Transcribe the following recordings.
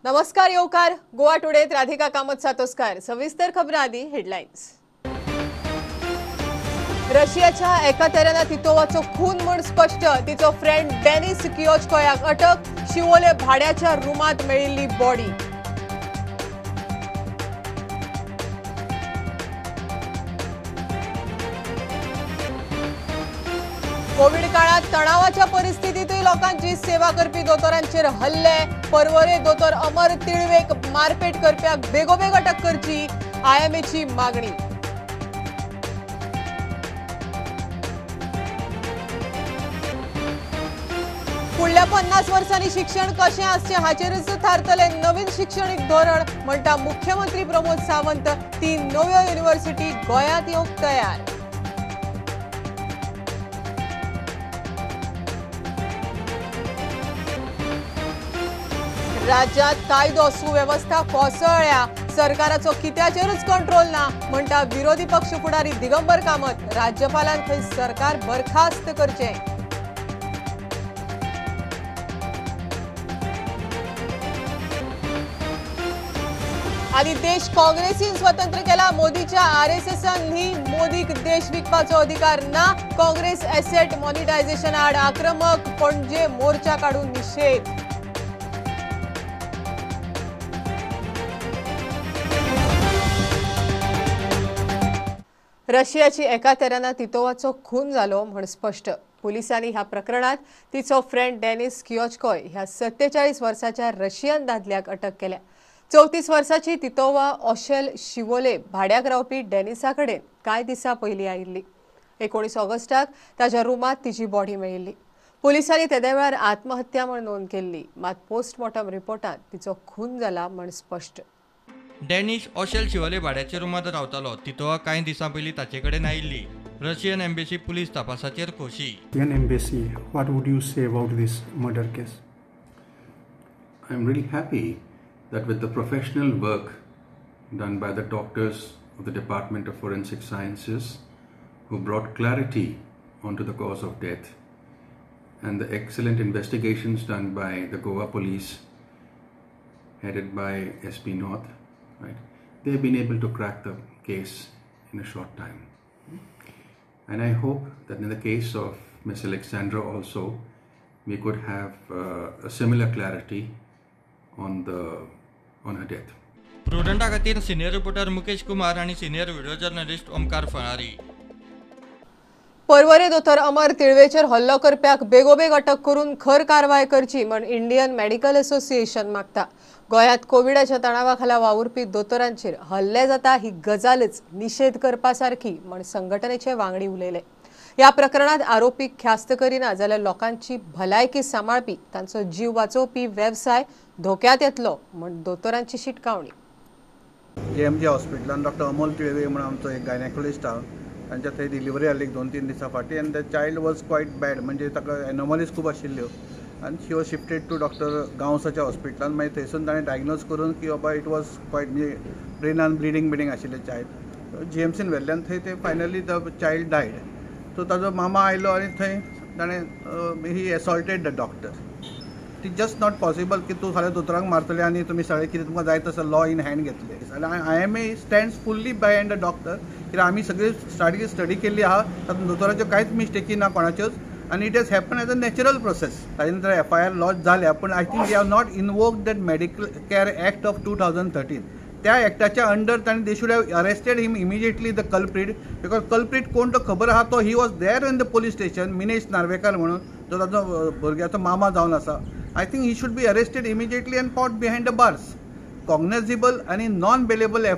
नमस्कार येवकार गोवा टुडेत राधिका कामत सातोस्कार सविस्तर खबरां आदी हेडलायन्स। रशियाच्या एकातेराना तितोवाचो खून म्हूण स्पष्ट। तिचो फ्रेंड डेनिस कियोचकोयाक अटक। शिवोले भाड्याच्या रुमात मेळिल्ली बॉडी। कोविड काळात तणावाच्या परिस्थितीतूय लोकांची सेवा करपी दोतोरांचेर हल्ले। परवरे दोतोर अमर तिळवेक मारपेट करप्याक बेगोबेग अटक करची आयएमएची मागणी। फुडल्या 50 वर्सांनी शिक्षण कशें आसचें हाचेरच थारतले नवीन शिक्षणीक धोरण म्हणटा मुख्यमंत्री प्रमोद सावंत। 3 नव्यो युनिव्हर्सिटी गोंयांत येवंक तयार। राज्यात कायदो सुव्यवस्था कोसळ्ळ्या। सरकाराचो कित्याचेरच कंट्रोल ना म्हणटा विरोधी पक्ष फुडारी दिगंबर कामत। राज्यपालान थंय सरकार बरखास्त करचें। आनी देश काँग्रेसीन स्वतंत्र केला। मोदीच्या आरएसएसान न्ही मोदीक देश विकपाचो अधिकार ना। काँग्रेस एसेट मॉनिटायझेशन आड आक्रमक। पणजे मोर्चा काडून निषेध। रशियाची एकातेराना तितोवाचो खून जालो म्हण स्पष्ट। पुलिसांनी ह्या प्रकरणात तिचो फ्रेंड डेनिस कियोचकोय ह्या 47 वर्साच्या रशियन दादल्याक अटक केल्या। 34 वर्साची तितोवा ओशेल शिवोले भाड्याक रावपी डेनिसा कडेन कांय दिसा पयलीं आयिल्ली। 19 ऑगस्टाक ताच्या रुमात तिची बॉडी मेळिल्ली। पुलिसांनी तेदे वेळार आत्महत्या म्हूण नोंद केल्ली, मात पोस्टमॉर्टम रिपोर्टांत तिचो खून जाला म्हण स्पष्ट। डेनिस ओशेल शिवोले भाड्याच्या रुमात रावतालो। तितोवा कांय दिसां पयलीं ताचे कडेन आयिल्ली। रशियन एम्बेसी पुलीस तपासाचेर खोशी। Indian Embassy, what would you say about this murder case? I'm really happy that with the professional work done by the doctors of the Department of Forensic Sciences who brought clarity onto the cause of death and the excellent investigations done by the Goa police headed by SP North, right? They've been able to crack the case in a short time. And I hope that in the case of Miss Alexandra also, we could have a similar clarity on her death. प्रुडंटा खातीर senior reporter Mukesh Kumar आणि senior video journalist Omkar फरारी। परवरे दोतोर अमर तिळवेचेर हल्लो करप्याक बेगोबेग अटक करून खर कारवाय करची म्हण इंडियन मेडिकल असोसिएशन मागता। गोंयांत कोविडाच्या तणावाखाला वावुरपी दोतोरांचेर हल्ले जाता ही गजालच निषेध करपा सारखी म्हण संघटनेचे वांगडी उलयले। ह्या प्रकरणात आरोपीक ख्यास्त करिना जाल्यार लोकांची भलायकी सांबाळपी तांचो जीव वाचोवपी वेवसाय धोक्यात येतलो म्हण दोतोरांची शिटकावणी। JMJ हॉस्पिटलान डॉक्टर अमोल तिळवे म्हणून आमचो एक गायनेकोलॉजिस्ट हा, तांच्या थंय डिलिव्हरी जाली 2-3 दिसां फाटीं end the child was quiet bad, म्हणजे ताका एनोमलीज खूब आशिल्ल्यो आनी शी वॉज शिफ्टेड टू डॉक्टर गांवसाच्या हॉस्पिटलान। मागीर थंयसून ताणें डायग्नोज करून की बाबा इट वॉज क्वायट म्हणजे ब्रेनान ब्लिडींग आशिल्लें चायल्ड। GMCन व्हेल्ल्यान थंय ते finally the child died. So ताजो मामा आयलो आनी थंय ताणें he assaulted the doctor. It is just not possible की तूं फाल्यां दोतोरांक मारतले आनी तुमी सगळें कितें तुमकां जाय तसो लॉ इन हँड घेतले। जाल्यार IMA stands fully behind the doctor, कित्याक आमी सगळी स्टडी केल्ली आहा, तातूंत दोतोराच्यो कांयच मिस्टेकी ना कोणाच्योच, आनी it has happen as a natural process. ताजे नंतर FIR लॉज जाल्या, पूण I think they have not invoked that medical care act of 2013। त्या एक्टाच्या अंडर ताणें they should have arrested him immediately the culprit, because culprit कोण तो खबर आहा तो he was there in the police station, Minesh Narvekar म्हणून, जो ताजो भुरग्याचो मामा जावन आसा। I think he should be arrested immediately and put behind the bars. Cognizable and non-bailable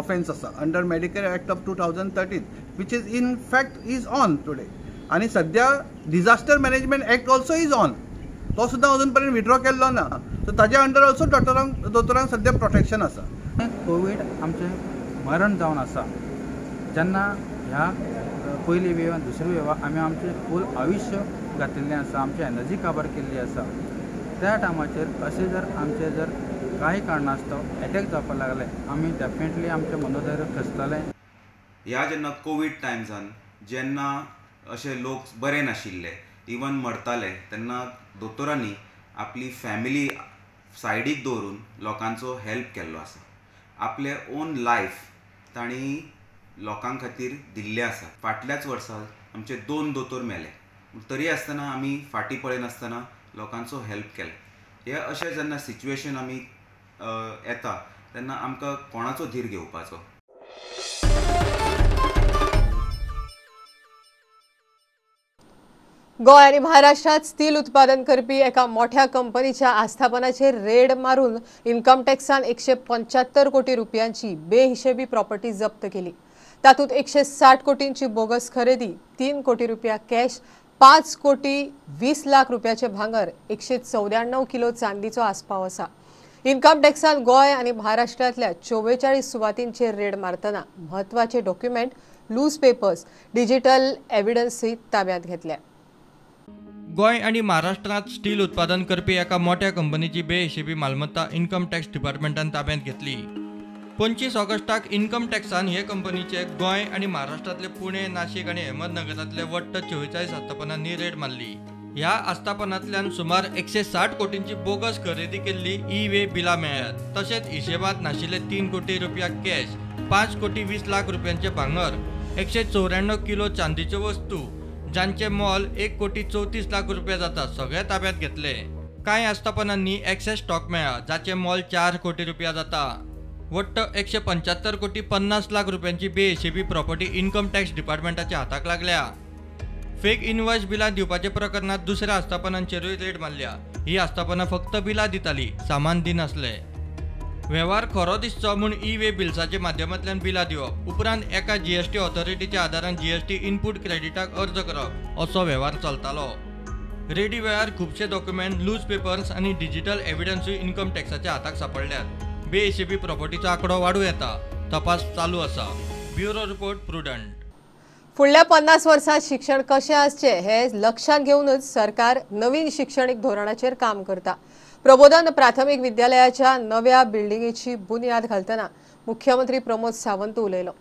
offence asa under Medicare Act of 2013, which is in fact is on today. आणि सध्या disaster management act also is on, तो सुद्दां अजून पर्यंत withdraw केल्लो ना। So ताज्या under also दोतोरांक सध्या प्रोटेक्शन आसा। कोविड आमचें मरण जावन आसा, जेन्ना ह्या पयली वेव दुसरी वेव आमी आमचें फूल आयुश्य घातिल्लें आसा, आमची एनर्जी काबार केल्ली आसा, त्या टायमाचेर अशें जर आमचें जर कांय कारणास्तव एटॅक जावपाक लागले, आमी डेफिनेटली आमचें मनोधैर्य खसतलें। ह्या जेन्ना कोविड टायम्सान जेन्ना अशे लोक बरे नाशिल्ले, इवन मरताले, तेन्ना दोतोरांनी आपली सायडीक दवरून लोकांचो हेल्प केल्लो आसा. आपले ओन लायफ तांणी लोकां खातीर दिल्लें आसा. फाटल्याच वर्सा आमचे 2 दोतोर मेले, तरी आसतना आमी फाटीं पळयनासतना लोकांचो हेल्प केलो. हे अशें जेन्ना सिच्युएशन आमी येता तेन्ना आमकां कोणाचो धीर घेवपाचो. गोंय आणि महाराष्ट्रात स्टील उत्पादन करपी एका मोठ्या कंपनीच्या आस्थापनाचेर रेड मारून इन्कम टॅक्सान 175 कोटी रुपयांची बेहिशेबी प्रॉपर्टी जप्त केली. तातूंत 160 कोटींची बोगस खरेदी, 3 कोटी रुपया कॅश, 5 कोटी 20 लाख रुपयाचे भांगर, 194 किलो चांदीचो आस्पाव आसा. इन्कम टॅक्सान गोंय आणि महाराष्ट्रातल्या 44 सुवातींचेर रेड मारतना म्हत्वाचे डॉक्युमेंट, लूज पेपर्स, डिजिटल एव्हिडन्सय ताब्यात घेतल्या. गोंय आणि महाराष्ट्रात स्टील उत्पादन करपी एका मोठ्या कंपनीची बेहिशेबी मालमत्ता इन्कम टॅक्स डिपार्टमेंटान ताब्यात घेतली. 25 ऑगस्टाक इन्कम टॅक्सान हे कंपनीचे गोंय आणि महाराष्ट्रातले पुणे, नाशिक आणि अहमदनगरातले वट्ट 44 आस्थापनांनी रेड मारली. ह्या आस्थापनांतल्यान सुमार 160 कोटींची बोगस खरेदी केल्ली ई-वे बिलां मेळ्ळ्यात. तशेंच हिशेबात नाशिल्ले 3 कोटी रुपया कॅश, 5 कोटी 20 लाख रुपयांचे भांगर, 194 किलो चांदीच्यो वस्तू, जांचे मोल 1 कोटी 34 लाख रुपया जाता, सगळे ताब्यात घेतले. कांय आस्थापनांनी एक्सेस स्टॉक मेळ्ळा, जाचे मोल 4 कोटी रुपया जाता. वट्ट 175 कोटी 50 लाख रुपयांची बेहिशेबी प्रॉपर्टी इन्कम टॅक्स डिपार्टमेंटाच्या हाताक लागल्या. फेक इनवॉइस बिलां दिवपाच्या प्रकरणात दुसऱ्या आस्थापनांचेरूय रेड मारल्या. ही आस्थापनां फक्त बिलां दिताली, सामान दिनासले. व्यवहार खरो दिसचो म्हूण ई-वे बिल्साच्या माध्यमांतल्यान बिलां दिवप, उपरांत एका जीएसटी ऑथॉरिटीच्या आदारान जीएसटी इनपूट क्रेडिटाक अर्ज करप, असो व्यवहार चलतालो. रेडी वेळार खुबशे डॉक्युमेंट, लूज पेपर्स आनी डिजिटल एव्हिडन्सूय इन्कम टॅक्साच्या हाताक सांपडल्यात. बेहिशेबी प्रॉपर्टीचो आंकडो वाडूं येता. तपास चालू आसा. Bureau report, prudent. फुडल्या 50 वर्सांत शिक्षण कशें आसचें हे लक्षांत घेवनच सरकार नवीन शिक्षणीक धोरणाचेर काम करता. प्रबोधन प्राथमीक विद्यालयाच्या नव्या बिल्डिंगेची बुन्याद घालतना मुख्यमंत्री प्रमोद सावंत उलयलो.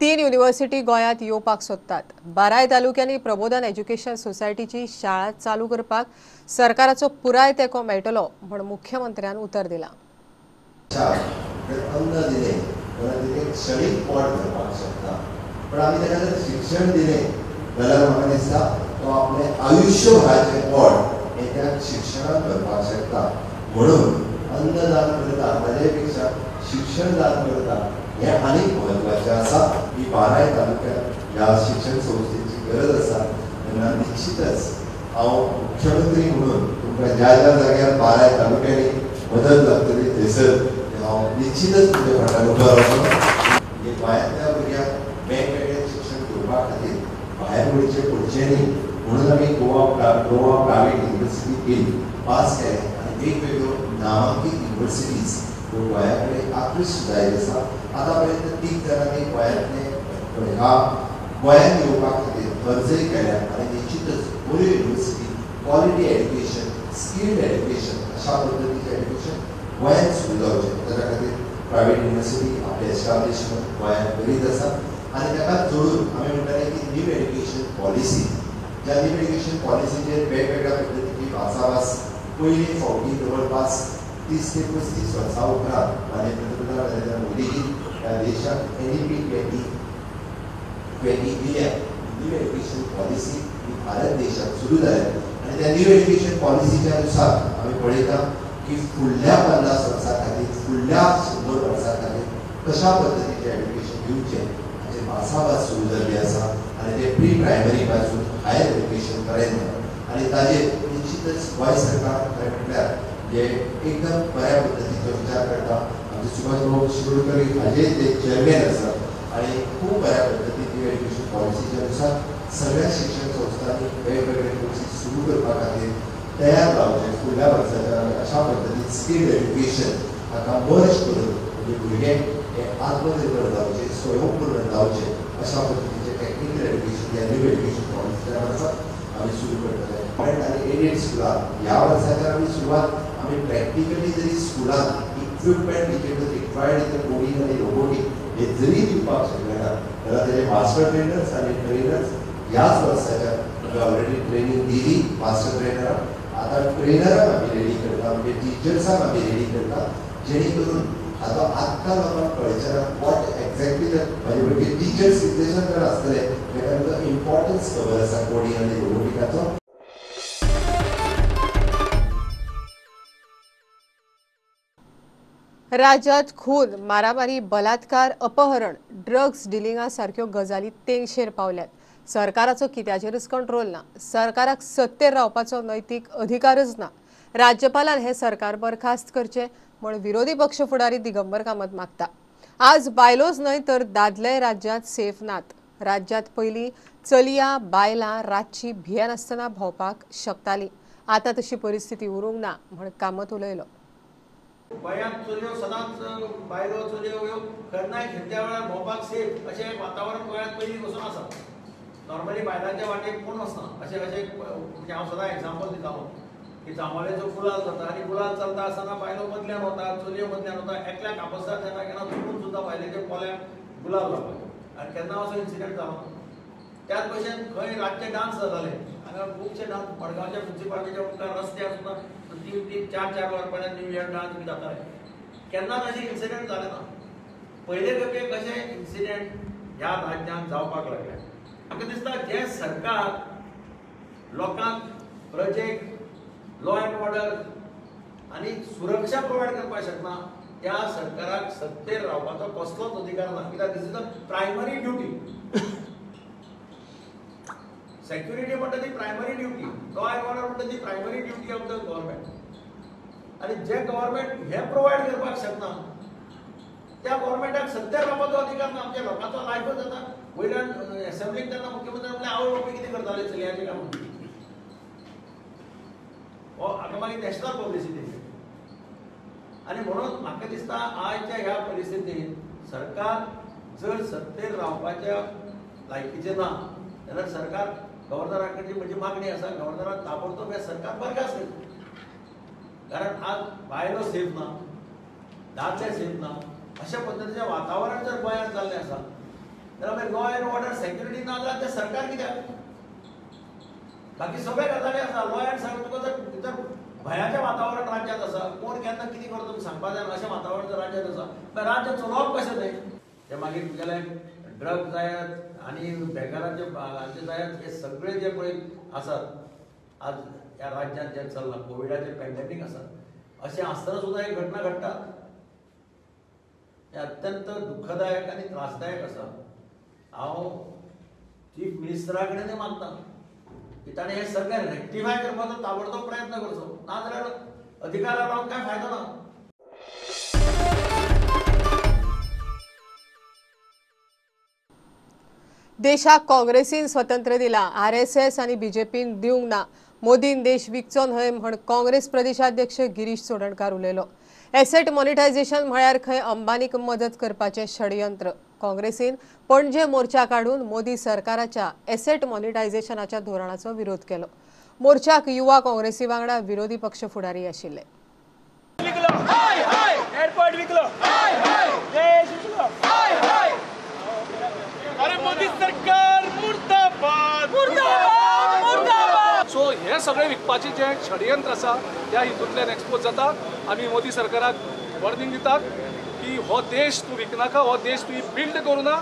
3 युनिव्हर्सिटी गोंयांत येवपाक सोदतात. 12 तालुक्यांनी प्रबोधन एज्युकेशन सोसायटीची शाळा चालू करपाक सरकाराचो पुराय तेंको मेळटलो म्हूण मुख्यमंत्र्यान उतर दिलां. पण आम्ही त्याला जर शिक्षण दिले जाल्यार म्हाका दिसता तो आपले आयुष्यभराचे पोट एका शिक्षणात भरपाक शकता. म्हणून अन्नदान करता ताजे पेक्षा शिक्षण दान करता हे आनीक महत्वाचें आसा. ही 12 तालुक्यांत ह्या शिक्षण संस्थेची गरज आसा. तेन्ना निश्चितच हांव मुख्यमंत्री म्हणून तुमकां ज्या ज्या जाग्यार 12 तालुक्यांनी मदत लागतली थंयसर हांव निश्चितच तुमच्या फाटल्यान उबो रावतलों. हे गोंयांतल्या भुरग्यांक वेगवेगळे शिक्षण घेवपा खातीर भायर वयचें पडचें न्ही म्हणून आमी Goa private university bill pass केलें आनी वेगवेगळ्यो नामांकीत युनिव्हर्सिटीज ह्यो गोंया कडेन आकृश्ट जायत आसा. आतां पर्यंत 3 जाणांनी गोंयांतले ह्या गोंयांत येवपा खातीर अर्जय केल्या आनी निश्चितच बऱ्यो university, quality education, skilled education अशा पद्दतीचें एड्युकेशन गोंयांत सुरू जावचें. ताच्या खातीर प्रायवेट युनिव्हर्सिटी आपले एस्टाब्लिशमेंट गोंयांत करीत आसा. आनी ताका जोडून आमी म्हणटाले की न्यू एड्युकेशन पॉलिसी, ज्या न्यू एड्युकेशन पॉलिसीचेर वेगवेगळ्या पद्दतीची भासाभास पयली फावटी जवळपास 30 ते 35 वर्सां उपरांत माननीय पंतप्रधान नरेंद्र मोदीजी ह्या देशाक NEP 2020 दिल्या. न्यू एड्युकेशन पॉलिसी ही भारत देशात सुरू जाल्या आनी त्या न्यू एड्युकेशन पॉलिसीच्या नुसार आमी पळयता की फुडल्या 50 वर्सां खातीर, फुडल्या 100 वर्सां खातीर कशा पद्दतीचें एड्युकेशन दिवचें हाचेर भासाभास सुरू जाल्ली आसा. आनी ते प्री प्रायमरी पासून हायर एड्युकेशन पर्यंत आनी ताजेर निश्चितच गोंय सरकार खरें म्हटल्यार जे एकदम बऱ्या पद्दतीचो विचार करता. आमचे सुभाषबाबू शिरोडकर हाजे ते चेअरमॅन आसात आनी खूब बऱ्या पद्दतीची एड्युकेशन पॉलिसीच्या नुसार सगळ्या शिक्षण संस्थांनी वेगवेगळे कोर्सीस सुरू करपा खातीर तयार जावचे. फुडल्या वर्साच्या अशा पद्दतीन स्किल्ड एड्युकेशन हाका मर्ज करून म्हणजे भुरगे हे आत्मनिर्भर जावचे, स्वयंपूर्ण जावचे अशा पद्दतीचे टेक्निकल एड्युकेशन या न्यू एड्युकेशन पॉलिसीच्या वर्सात आमी सुरू करतले. आनी एडेड स्कुलां ह्या वर्साच्या आमी सुरवात आमी प्रॅक्टिकली जरी स्कुलांत equipment which required in coding आनी रोबोटीक हे जरी दिवपाक शकले ना जाल्यार तेजे मास्टर ट्रेनर्स आनी ट्रेनर्स ह्याच वर्साच्या ऑलरेडी ट्रेनिंग दिली मास्टर ट्रेनरांक. आतां ट्रेनरांक आमी रेडी करता म्हणजे टिचर्सांक आमी रेडी करता जेणे करून आत्ता लोकांक कल्चराक वॉट एक्झॅक्टली म्हणजे भुरगे टिचर्स सिच्युएशन जर आसतले ताका इम्पॉर्टन्स खबर आसा कोडिंग आनी रोबोटिकाचो. राज्यात खून, मारामारी, बलात्कार, अपहरण, ड्रग्स डिलिंगा सारख्यो गजाली तेंगशेर पावल्यात. सरकाराचो कित्याचेरच कंट्रोल ना. सरकाराक सत्तेर रावपाचो नैतीक अधिकारच ना. राज्यपालान हे सरकार बरखास्त करचे म्हण विरोधी पक्ष फुडारी दिगंबर कामत मागता. आज बायलोच न्हय तर दादले राज्यांत सेफ नात. राज्यांत पयलीं चलयां बायलां रातची भियेन आसतना भोंवपाक शकतालीं. आतां तशी परिस्थिती उरूंक ना म्हण कामत उलयलो. गोंयांत चलयो सदांच बायलो चलयो ह्यो केन्नाय खित्या वेळार भोंवपाक सेफ अशें एक वातावरण गोंयांत पयलीं पासून आसा. नॉर्मली बायलांच्या वाटेक कोण वचना अशें म्हणजे हांव सदां एग्जांपल दितालो की जांबावलेचो गुलाल जाता आनी गुलाल चलता आसतना बायलो मदल्यान वता चलयो मदल्यान वता एकल्याक आपसार जेन्ना केन्ना चुकून सुद्दां बायलेच्या पोल्याक गुलाल लावपाक आनी केन्ना असो इन्सिडंट जालो ना. त्याच भशेन खंय रातचे डान्स जाताले हांगा खुबशे डान्स मडगांवच्या म्युन्सिपालिटीच्या मुखार रस्त्यार सुद्दां 3-4 वरांपर्यंत न्यू इयर डान्स बी जाताले. केन्नाच अशें इन्सिडंट जाले ना. पयले खेपे कशे इन्सिडंट ह्या राज्यांत जावपाक लागले. म्हाका दिसता जे सरकार लोकांक प्रजेक लॉ एंड ऑर्डर आनी सुरक्षा प्रोवायड करपाक शकना त्या सरकाराक सत्तेर रावपाचो कसलोच अधिकार ना. कित्याक this is the primary duty. Security म्हणटा ती primary duty, law and order म्हणटा ती primary duty of the government. आनी जे गव्हर्नमेंट हे प्रोवायड करपाक शकना त्या गव्हर्नमेंटाक सत्तेर रावपाचो अधिकार ना. आमच्या लोकांचो लायफच जाता. वयल्यान असेंब्लीक तेन्ना मुख्यमंत्री म्हणलें आवय बापूय कितें करताले चलयांचें काम हो हाका मागीर नॅशनल पब्लिसिटी. आनी म्हणून म्हाका दिसता आयच्या ह्या परिस्थितींत सरकार जर सत्तेर रावपाच्या लायकीचें ना जाल्यार सरकार गव्हर्नरा कडेन म्हजी मागणी आसा गव्हर्नराक ताबडतोब हें सरकार बरखास्त करचें. कारण आज बायलो सेफ ना, दादले सेफ ना अशा पद्दतीचें वातावरण जर गोंयांत जाल्लें आसा जाल्यार मागीर लॉ एंड ऑर्डर सेक्युरिटी ना जाल्यार तें सरकार कित्याक. बाकी सगळे गजाली आसा. लॉ एंड ऑर्डर तुका जर भितर भयाचें वातावरण राज्यांत आसा कोण केन्ना कितें करता सांगपाक जायना अशें वातावरण जर राज्यांत आसा मागीर राज्य चलोवप कशें तें. ते मागीर तुगेले ड्रग जायात आनी बेकाराचे जायात हे सगळे जे पळय आसात आज ह्या राज्यांत जें चल्लां कोविडाचें पॅन्डेमीक आसा अशें आसतना सुद्दां एक घटना घडटा हें अत्यंत दुखदायक आनी त्रासदायक आसा. हांव चीफ मिनिस्टरा कडेनूय मागतां की ताणें हें सगळें रेक्टिफाय करपाचो ताबडतोब प्रयत्न करचो. नाजाल्यार अधिकारार रावन कांय फायदो ना. देशाक काँग्रेसीन स्वतंत्र दिलां. RSS आनी BJPन दिवंक ना. मोदीन देश विकचो न्हय म्हण काँग्रेस प्रदेशाध्यक्ष गिरीश चोडणकार उलयलो. एसेट मॉनिटायझेशन म्हळ्यार खंय अंबानीक मदत करपाचें षडयंत्र. काँग्रेसीन पणजे मोर्चा काडून मोदी सरकाराच्या एसेट मॉनिटायझेशनाच्या धोरणाचो विरोध केलो. मोर्चाक युवा काँग्रेसी वांगडा विरोधी पक्ष फुडारी आशिल्ले. सो हे सगळे विकपाचे जे षडयंत्र आसा त्या हितूंतल्यान एक्सपोज जाता. आमी मोदी सरकाराक वॉर्निंग दितात की हो देश तूं विकनाका, हो देश तुवें बिल्ड करूं ना,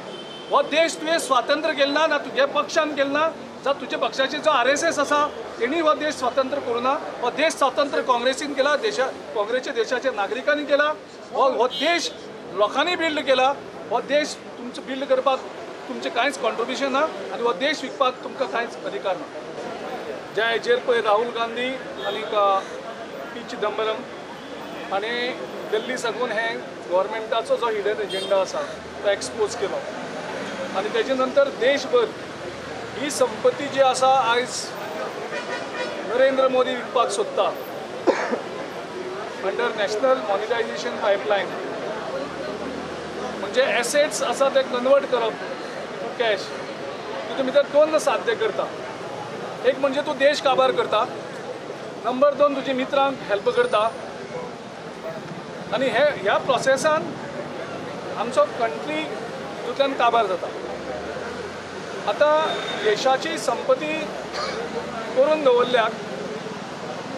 हो देश तुवें स्वातंत्र्य केलें ना, ना तुगे पक्षान केलें ना, जावं तुज्या पक्षाचे जो RSS आसा तेणी हो देश स्वातंत्र्य करूं ना. हो देश स्वातंत्र्य काँग्रेसीन केला, काँग्रेसच्या देशाच्या नागरिकांनी केला. हो देश लोकांनी बिल्ड केला. हो देश तुमचो बिल्ड करपाक तुमचें कांयच कॉन्ट्रिब्युशन ना आनी हो देश विकपाक तुमकां कांयच अधिकार ना. जे हेजेर पळय राहुल गांधी आनी P. चिदंबरम हाणें दिल्ली साकून हे गव्हर्मेंटाचो जो हिडन एजेंडा आसा तो एक्सपोज केलो आनी तेजे नंतर देशभर ही संपत्ती जी आसा आयज नरेंद्र मोदी विकपाक सोदता अंडर नॅशनल मॉनिटायझेशन पायपलायन. म्हणजे एसेट्स आसा ते कन्वर्ट करप कॅश. तितून भितर दोन साध्य करता. एक म्हणजे तूं देश काबार करता, नंबर 2 तुजी मित्रांक हेल्प करता आनी ह्या प्रोसेसान आमचो कंट्री तितूंतल्यान काबार जाता. आतां देशाची संपत्ती करून दवरल्याक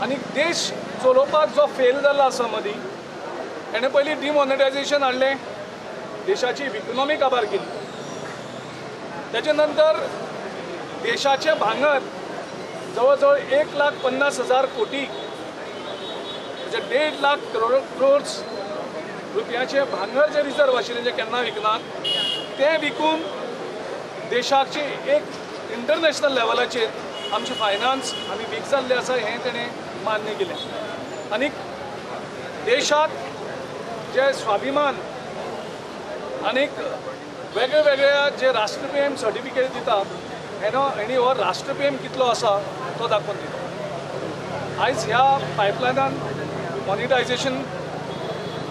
आनी देश चलोवपाक जो फेल जाला आसा मदीं हेणें पयलीं डिमॉनिटायझेशन हाडलें, देशाची इकॉनॉमी काबार केली. त्याच्या नंतर देशाचे भांगर जवळ जवळ 1,50,000 कोटी म्हणजे 1.5 लाख करोड्स रुपयाचे भांगर जे रिजर्व आशिल्ले जे केन्ना विकनात ते विकून देशाची एक इंटरनॅशनल लेवलाचेर आमची फायनान्स आमी वीक जाल्ले आसा हें तेणें मान्य केलें. आनीक देशाक जे स्वाभिमान आनीक वेगळे वेगळ्या जे राष्ट्रप्रेम सर्टिफिकेट दिता हेणी हो राष्ट्रप्रेम कितलो आसा तो दाखोवन दिता. आयज ह्या पायपलायनान मॉनिटायझेशन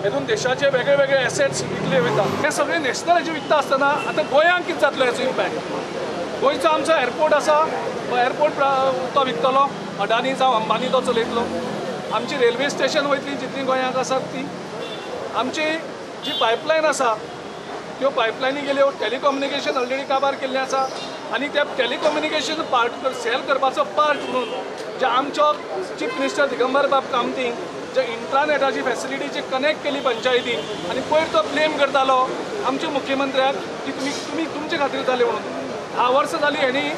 हेतून देशाचे वेगळे वेगळे एसेट्स विकले वयता. हे सगळे नॅशनलाचे विकता आसतना आतां गोंयांक कितें जातलो हेचो इम्पॅक्ट. गोंयचो आमचो एअरपोर्ट आसा, तो एअरपोर्ट तो विकतलो, अडानी जावं अंबानी तो चलयतलो. आमची रेल्वे स्टेशन वयतली जितली गोंयांक आसात ती, आमची जी पायपलायन आसा त्यो पायपलायनी गेल्यो, टॅलिकम्युनिकेशन ऑलरेडी काबार केल्लें आसा आनी त्या टॅलिकम्युनिकेशन पार्ट सेल करपाचो पार्ट म्हणून जे आमचो चीफ मिनिस्टर दिगंबर बाब कामतीन जे इंटरनेटाची फॅसिलिटीची कनेक्ट केली पंचायतीन आनी पयर तो ब्लेम करतालो आमच्या मुख्यमंत्र्याक की तुमचे खातीर जालें म्हणून. 10 वर्सां जालीं हेणी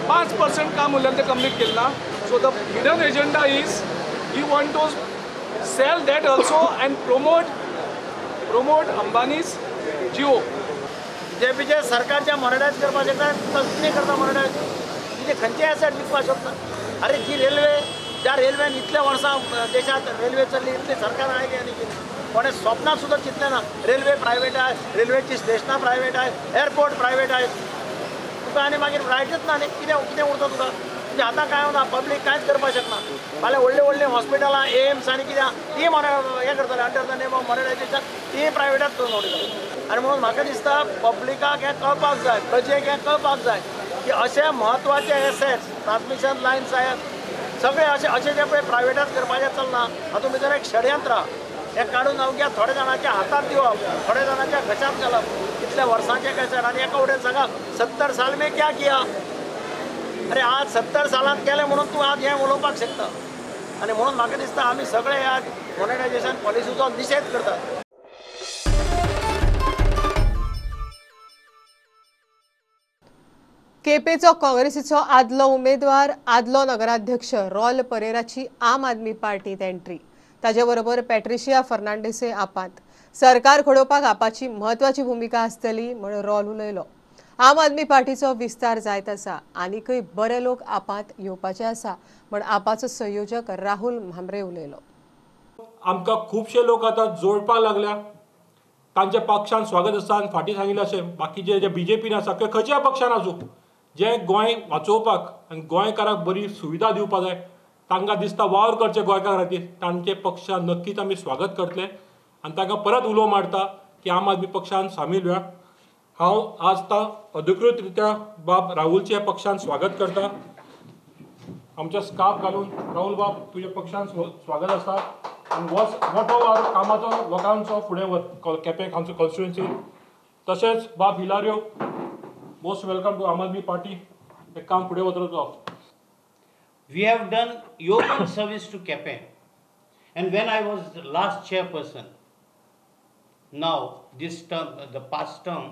5% काम उरलेलें तें कंप्लीट केलें ना. So the hidden agenda is he want to sell that also and promote Ambani's Jio. बीजेपीचे सरकारच्या मॉनिटायज करपाक शकता तसली करता मॉनिटायज म्हणजे खंयचे एसेट विकपाक शकता. अरे जी रेल्वे ज्या रेल्वेन इतल्या वर्सां देशात रेल्वे चल्ली इतली सरकार आहे की आनी कितें कोणें स्वप्नात सुद्दां चिंतलें ना. रेल्वे प्रायवेट आहे, रेल्वेची स्टेशनां प्रायवेट आहे, एअरपोर्ट प्रायवेट आहे. तुका आनी मागीर रायटच ना न्ही, कितें उरता तुका. म्हणजे आतां काय ना पब्लीक कांयच करपाक शकना. फाल्यां व्हडलीं हॉस्पिटलां एम्स आनी कितें ती हें करतले under the name of monetization ती प्रायवेटात करून उडयतले. आनी म्हणून म्हाका दिसता पब्लिकाक हें कळपाक जाय, प्रजेक हें कळपाक जाय की अशे म्हत्वाचे एसेट्स ट्रान्समिशन लायन्स आहेत सगळे अशे जे पळय प्रायवेटात करपाचें चलना हातूंत भितर एक षडयंत्र हें काडून अवघ्या थोड्या जाणांच्या हातांत दिवप, थोड्या जाणांच्या घशांत घालप. इतल्या वर्सांचे एसेट आनी एका वटेन सांगा 70 साल में क्या किया. अरे आज 70 सालांत केलें म्हणून तूं आज हें उलोवपाक शकता. आनी म्हणून म्हाका दिसता आमी सगळे आज मॉनिटायझेशन पॉलिसीचो निशेध करतात. केपेचो काँग्रेसीचो आदलो उमेदवार आदलो नगराध्यक्ष रॉल परेराची आम आदमी पार्टीत एंट्री. ताजे बरोबर पॅट्रिशिया फर्नांडीसय आपात. सरकार घडोवपाक आपाची म्हत्वाची भूमिका आसतली म्हण रॉल उलयलो. आम आदमी पार्टीचो विस्तार जायत आसा, आनीकय बरे लोक आपात येवपाचे आसा म्हण आपाचो संयोजक राहुल म्हांबरे उलयलो. आमकां खुबशे लोक आतां जोडपाक लागल्या. तांच्या पक्षान स्वागत आसा आनी फाटीं सांगिल्लें अशें बाकीचे जे बीजेपीन आसा किंवा खंयच्या पक्षान आसूं जे गोंय वाचोवपाक आनी गोंयकाराक बरी सुविधा दिवपाक जाय तांकां दिसता वावर करचे गोंयकार खातीर तांचे पक्षान नक्कीच आमी स्वागत करतले आनी तांकां परत उलो मारता की आम आदमी पक्षान सामील व्या. हांव आज अधिकृत रित्या बाब राहुलचे पक्षान स्वागत करता. आमच्या स्कार्फ घालून राहुल बाब तुज्या पक्षान स्वागत आसा आनी वॉट ओवर कामाचो लोकांचो फुडें केपें हांगचो कॉन्स्टिट्युएन्सी. तशेंच बाब हिलारियो मोस्ट वेलकम टू आम आदमी पार्टी. एक काम फुडें वचत राव. We have done yeoman service to Kepe, and when I was the last chairperson, now this term, the past term,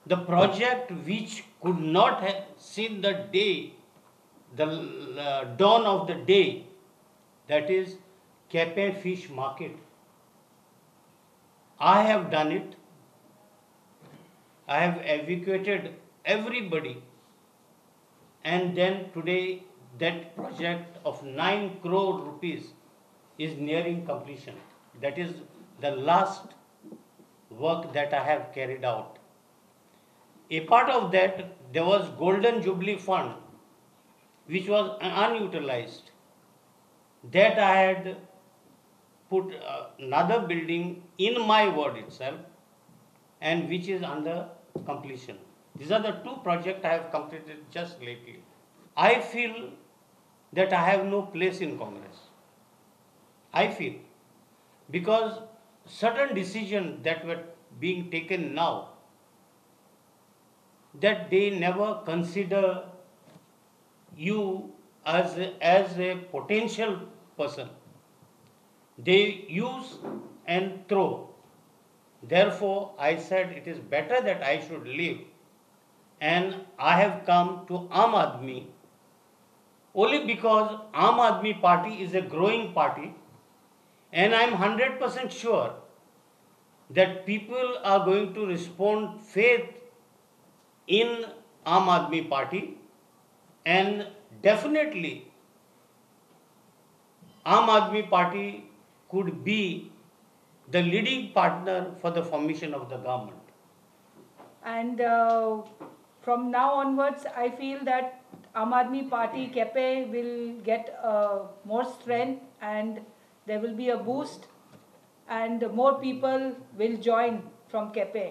the project which could not have seen the day, the dawn of the day, that is Kepe Fish Market. I have done it. I have evacuated everybody, and then today that project of 9 crore rupees is nearing completion. That is the last work that I have carried out. A part of that, there was Golden Jubilee Fund, which was unutilized. That I had put another building in my ward itself, and which is under completion. These are the two projects I have completed just lately. I feel that I have no place in Congress. I feel because certain decisions that were being taken now, that they never consider you as a potential person. They use and throw. Therefore, I said it is better that I should leave, and I have come to Aam Aadmi only because Aam Aadmi Party is a growing party, and I am 100% sure that people are going to respond faith in Aam Aadmi Party, and definitely Aam Aadmi Party could be the leading partner for the formation of the government. And from now onwards, I feel that Aam Aadmi Party, KEPE, will get more strength, and there will be a boost, and more people will join from KEPE.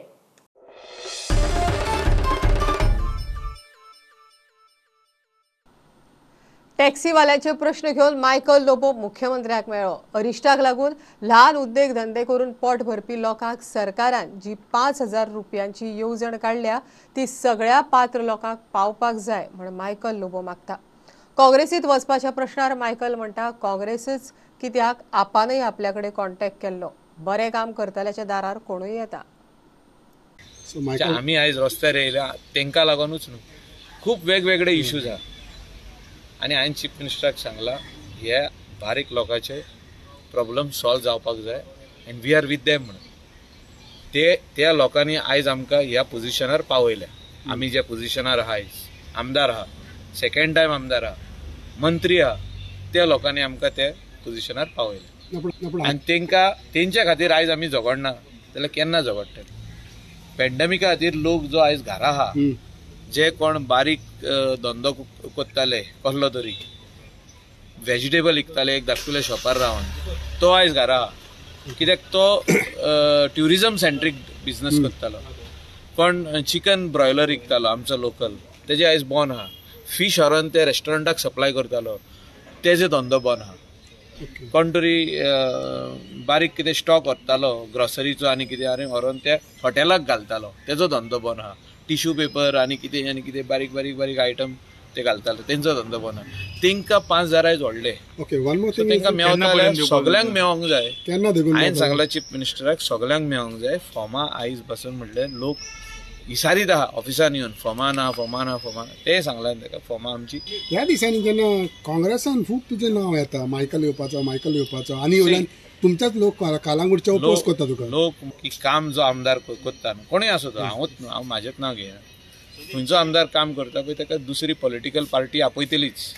टॅक्सीवाल्यांचे प्रश्न घेऊन Michael Lobo मुख्यमंत्र्याक मेळ्ळो. अरिश्टाक लागून ल्हान उद्देग धंदे करून पोट भरपी लोकांक सरकारान जी 5,000 रुपयांची येवजण काढल्या ती सगळ्या पात्र लोकांक पावपाक जाय म्हण मायकल लोबो मागता. काँग्रेसीत वचपाच्या प्रश्नार मायकल म्हणटा काँग्रेसच कित्याक आपानय आपल्याकडे कॉन्टॅक्ट केल्लो. बरें काम करतल्याच्या दारार कोणूय येता. आमी आयज रस्त्यार येयल्या तांकां लागूनच न्हू, खूब वेगवेगळे इश्यूज आहा आनी हांवें चीफ मिनिस्टराक सांगला हे बारीक लोकांचे प्रॉब्लेम सॉल्व जावपाक जाय and we are with them म्हणून. त्या लोकांनी आयज आमकां ह्या पोझिशनार पावयल्या. आमी ज्या पोझिशनार आहा आयज आमदार आहा, सेकंड टायम आमदार आहा, मंत्री आहा, त्या लोकांनी आमकां त्या पोझिशनार पावयल्या आनी तेंच्या खातीर आयज आमी झगडना जाल्यार केन्ना झगडटले. पॅन्डेमिका खातीर लोक जो आयज घरा आहा, जे कोण बारीक धंदो कोत्ताले कसलो तरी, वेजिटेबल विकताले एक धाकटुल्या शॉपार रावन, तो आयज घरा आहा कित्याक तो ट्युरिजम सेंट्रीक बिजनेस करतालो. कोण चिकन ब्रॉयलर विकतालो आमचो लोकल, तेजे आयज बंद आहा. फीश व्हरून ते रेस्टॉरंटाक सप्लाय करतालो, तेजे धंदो बंद आहा. कोण तरी बारीक कितें स्टॉक व्हरतालो ग्रॉसरीचो आनी कितें व्हरून ते हॉटेलाक घालतालो, तेजो धंदो बंद आहा. टिश्यू पेपर आनी कितें बारीक बारीक बारीक आयटम ते घालताले, तेंचो धंदो बंद आहा. तांकां 5,000 आयज व्हडले, तांकां मेळता जाल्यार सगल्यांक मेळोंक जाय. हांवें सांगलां चीफ मिनिस्टराक सगल्यांक मेळोंक जाय. फॉर्मां आयज पासून म्हणलें लोक विचारीत आहा ऑफिसान येवन फॉर्मां ना फॉर्मां ना फॉर्मां, ते सांगलां ताका फॉर्मां आमची. ह्या दिसांनी जेन्ना काँग्रेसान खूब तुजें नांव येता मायकल येवपाचो आनी वयल्यान तुमच्याच लोक कालांगूटचे अपोज करता तुका. लोक की काम जो आमदार करता कोणूय आसूं तो, हांव म्हाजेंच नांव घेयना, खंयचो आमदार काम करता पळय ताका दुसरी पॉलिटिकल पार्टी आपयतलीच.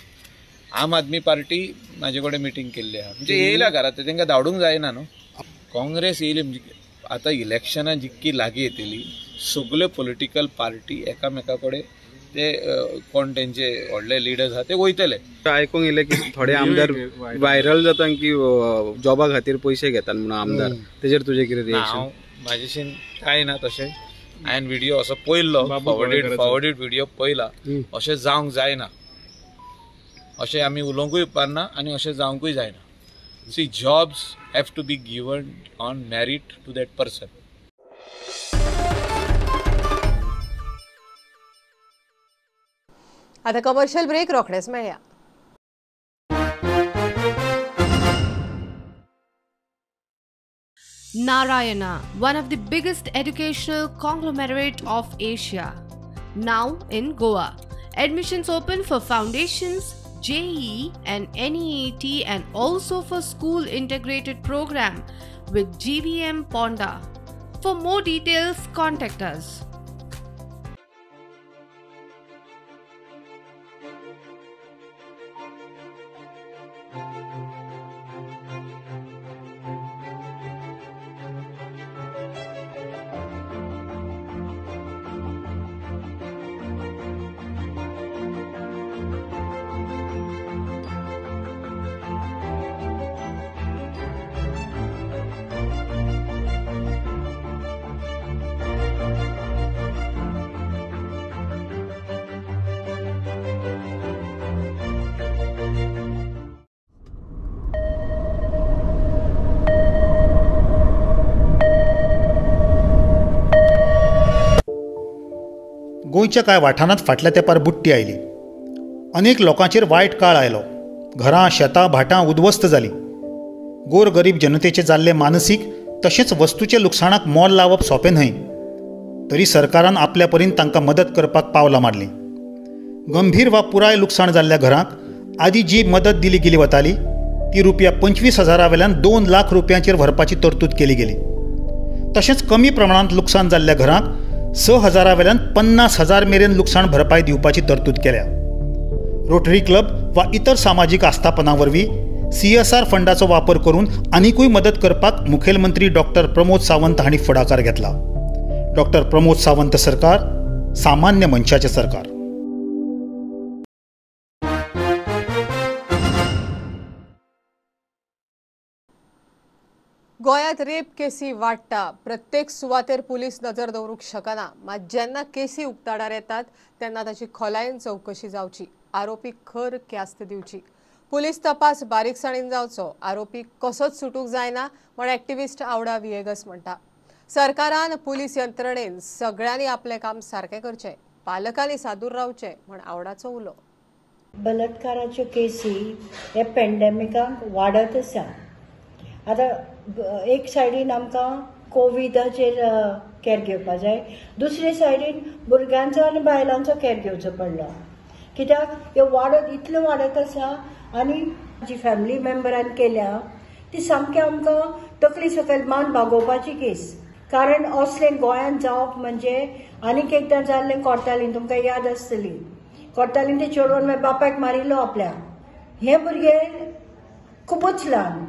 आम आदमी पार्टी म्हाजे कडेन मिटींग केल्ली आहा, म्हणजे येयल्या घरा ते तांकां धाडूंक जायना न्हू. काँग्रेस येयली म्हणजे आतां इलेक्शनां जितकी लागीं येतली सगल्यो पॉलिटिकल पार्टी एकामेका कडेन ते कोण तेंचे व्हडले लिडर्स आहा ते वयतले. आयकूंक येयलें की थोडे आमदार व्हायरल जाता की जॉबा खातीर पयशे घेतात म्हणून आमदार, तेजेर तुजें कितें रिएक्शन? म्हाजेशीन कांय ना तशें. हांवें व्हिडियो असो पळयल्लो, फॉरवर्डेड व्हिडियो पळयला. अशें जावंक जायना, अशें आमी उलोवंकूय उपकारना आनी अशें जावंकूय जायना. See jobs have to be given on merit to that person. आता कमर्शियल ब्रेक रोखडेच मेळया. Narayana, one of the biggest educational conglomerate of Asia, now in Goa. Admissions open for foundations, JEE and NEET, and also for school integrated program with GVM Ponda. For more details, contact us. गोंयच्या कांय वाठारांत फाटल्या तेंपार बुट्टी oily. अनेक लोकांचेर वायट काळ आयलो. घरां शेतां भाटां उद्ध्वस्त जालीं. गोरगरीब जनतेचे जाल्ले मानसीक तशेंच वस्तूचे लुकसाणाक मोल लावप सोंपें न्हय. तरी सरकारान आपल्या परीन तांकां मदत करपाक पावलां मारलीं. गंभीर वा पुराय लुकसाण जाल्ल्या घरांक आदी जी मदत दिली गेली वताली ती ₹25,000 वेल्यान 2 लाख रुपयांचेर व्हरपाची तरतूद केली गेली. तशेंच कमी प्रमाणांत लुकसाण जाल्ल्या घरांक 6,000 वेल्यान 50,000 मेरेन लुकसाण भरपाय दिवपाची तरतूद केल्या. रोटरी क्लब वा इतर सामाजीक आस्थापनां वरवीं CSR फंडाचो वापर करून आनीकूय मदत करपाक मुखेलमंत्री डॉ. प्रमोद सावंत हांणी फुडाकार घेतला. डॉ. प्रमोद सावंत सरकार सामान्य मनशाचें सरकार. गोंयांत रेप केसी वाडटा. प्रत्येक सुवातेर पुलीस नजर दवरूंक शकना. मात जेन्ना केसी उक्ताडार येतात तेन्ना ताची खोलायेन चवकशी जावची. आरोपीक खर ख्यास्त दिवची. पुलीस तपास बारीकसाणीन जावचो. आरोपीक कसोच सुटूंक जायना म्हण एक्टिव्हिस्ट आवडा विएगस म्हणटा. सरकारान पुलीस यंत्रणेन सगळ्यांनी आपलें काम सारकें करचें. पालकांनी सादूर रावचें म्हण आवडाचो उलो. बलात्काराच्यो केसी हे पॅन्डेमिकाक वाडत आसा. आतां एक सायडीन आमकां कोविडाचेर कॅर घेवपाक जाय, दुसरे सायडीन भुरग्यांचो आनी बायलांचो कॅर घेवचो पडलो. कित्याक ह्यो वाडत इतल्यो वाडत आसा आनी जी फॅमिली मेंबरान केल्या ती सामकी आमकां तकली सकयल मान भागोवपाची केस. कारण असलें गोंयांत जावप म्हणजे आनीक एकदां जाल्लें कोर्तालीन तुमकां याद आसतली. कोर्तालीन ते चेडवान मागीर बापायक मारिल्लो आपल्या. हे भुरगे खूबच ल्हान,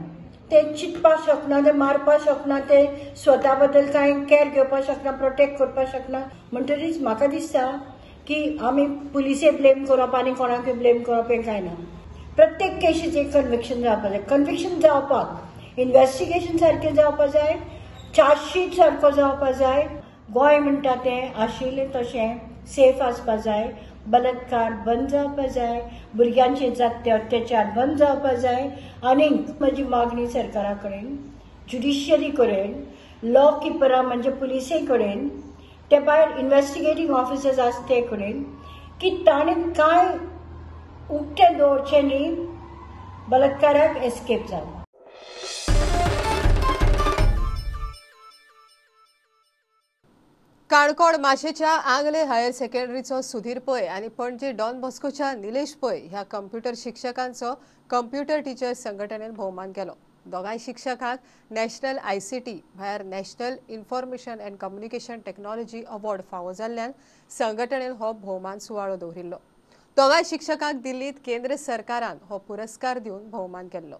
ते चिंतपाक शकना, ते मारपाक शकना, ते स्वता बद्दल कांय कॅर घेवपाक शकना, प्रोटेक्ट करपाक शकना. म्हणटरीच म्हाका दिसता की आमी पुलिसे ब्लेम करप आनी कोणाकूय ब्लेम करप हें कांय ना. प्रत्येक केसीचें कन्विक्शन जावपाक जाय. कन्विक्शन जावपाक इन्वेस्टिगेशन सारकें जावपाक जाय, चार्जशीट सारको जावपाक जाय. गोंय म्हणटा तें आशिल्लें तशें सेफ आसपाक जाय. बलात्कार बंद जावपाक जाय. भुरग्यांचेर जाता अत्याचार बंद जावपाक जाय. आनी म्हजी मागणी सरकारा कडेन, ज्युडिशियरी कडेन, लॉ किपरां म्हणजे पुलिसे कडेन, ते भायर इन्वेस्टिगेटींग ऑफिसर्स आसा ते कडेन की ताणें कांय उक्तें दवरचें न्ही बलात्काराक एस्केप जावपाक. काणकोण माशेच्या आंगले हायर सेकंडरीचो सुधीर पै आनी पणजी डॉन बॉस्कोच्या निलेश पै ह्या कंप्युटर शिक्षकांचो कंप्युटर टिचर्स संघटनेन भोवमान केलो. दोगांय शिक्षकांक नॅशनल ICT भायर national information and communication technology award फावो जाल्ल्यान संघटनेन हो भोवमान सुवाळो दवरिल्लो. दोगांय शिक्षकांक दिल्लीत केंद्र सरकारान हो पुरस्कार दिवन भोवमान केल्लो.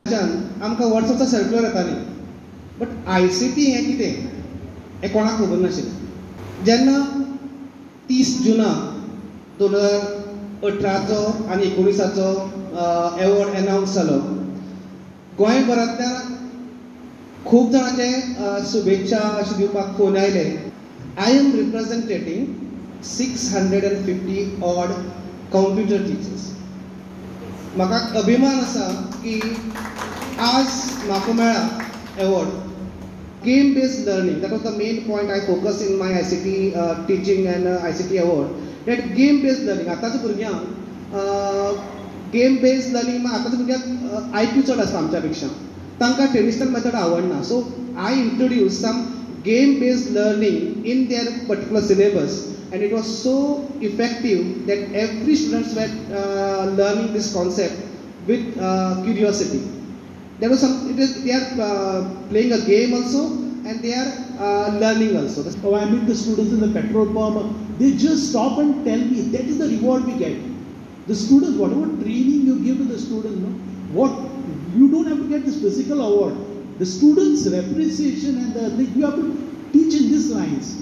आमकां वर्साचो सर्क्युलर येताली, बट ICT हें कितें हें कोणाक खबर नाशिल्लें. जेन्ना 30 जुना 2018चो आनी 19चो एवॉर्ड अनावन्स जालो, गोंयभरांतल्यान खूब जाणांचे शुभेच्छा अशें दिवपाक फोन आयले. I am representing 650 odd computer teachers. म्हाका अभिमान आसा की आज म्हाका मेळ्ळा award. Game based learning, that was the main point I focused in my ICT teaching and ICT award. That game based learning, आतांच्या भुरग्यांक गेम बेस्ड लर्निंग आतांच्या भुरग्यांक IQ चड आसता आमच्या पेक्षा, तांकां ट्रेडिशनल मेथड आवडना. So I introduce some game based learning in their particular syllabus and it was so effective that every students were learning this concept with curiosity. There was some, they are playing a game also and they are learning also. Oh, I meet the students in the petrol pump, they just stop and tell me, that is the reward we get. The students, whatever training you give to the students, no, what you don't have to get this physical award. The students' appreciation and you have to teach in these lines.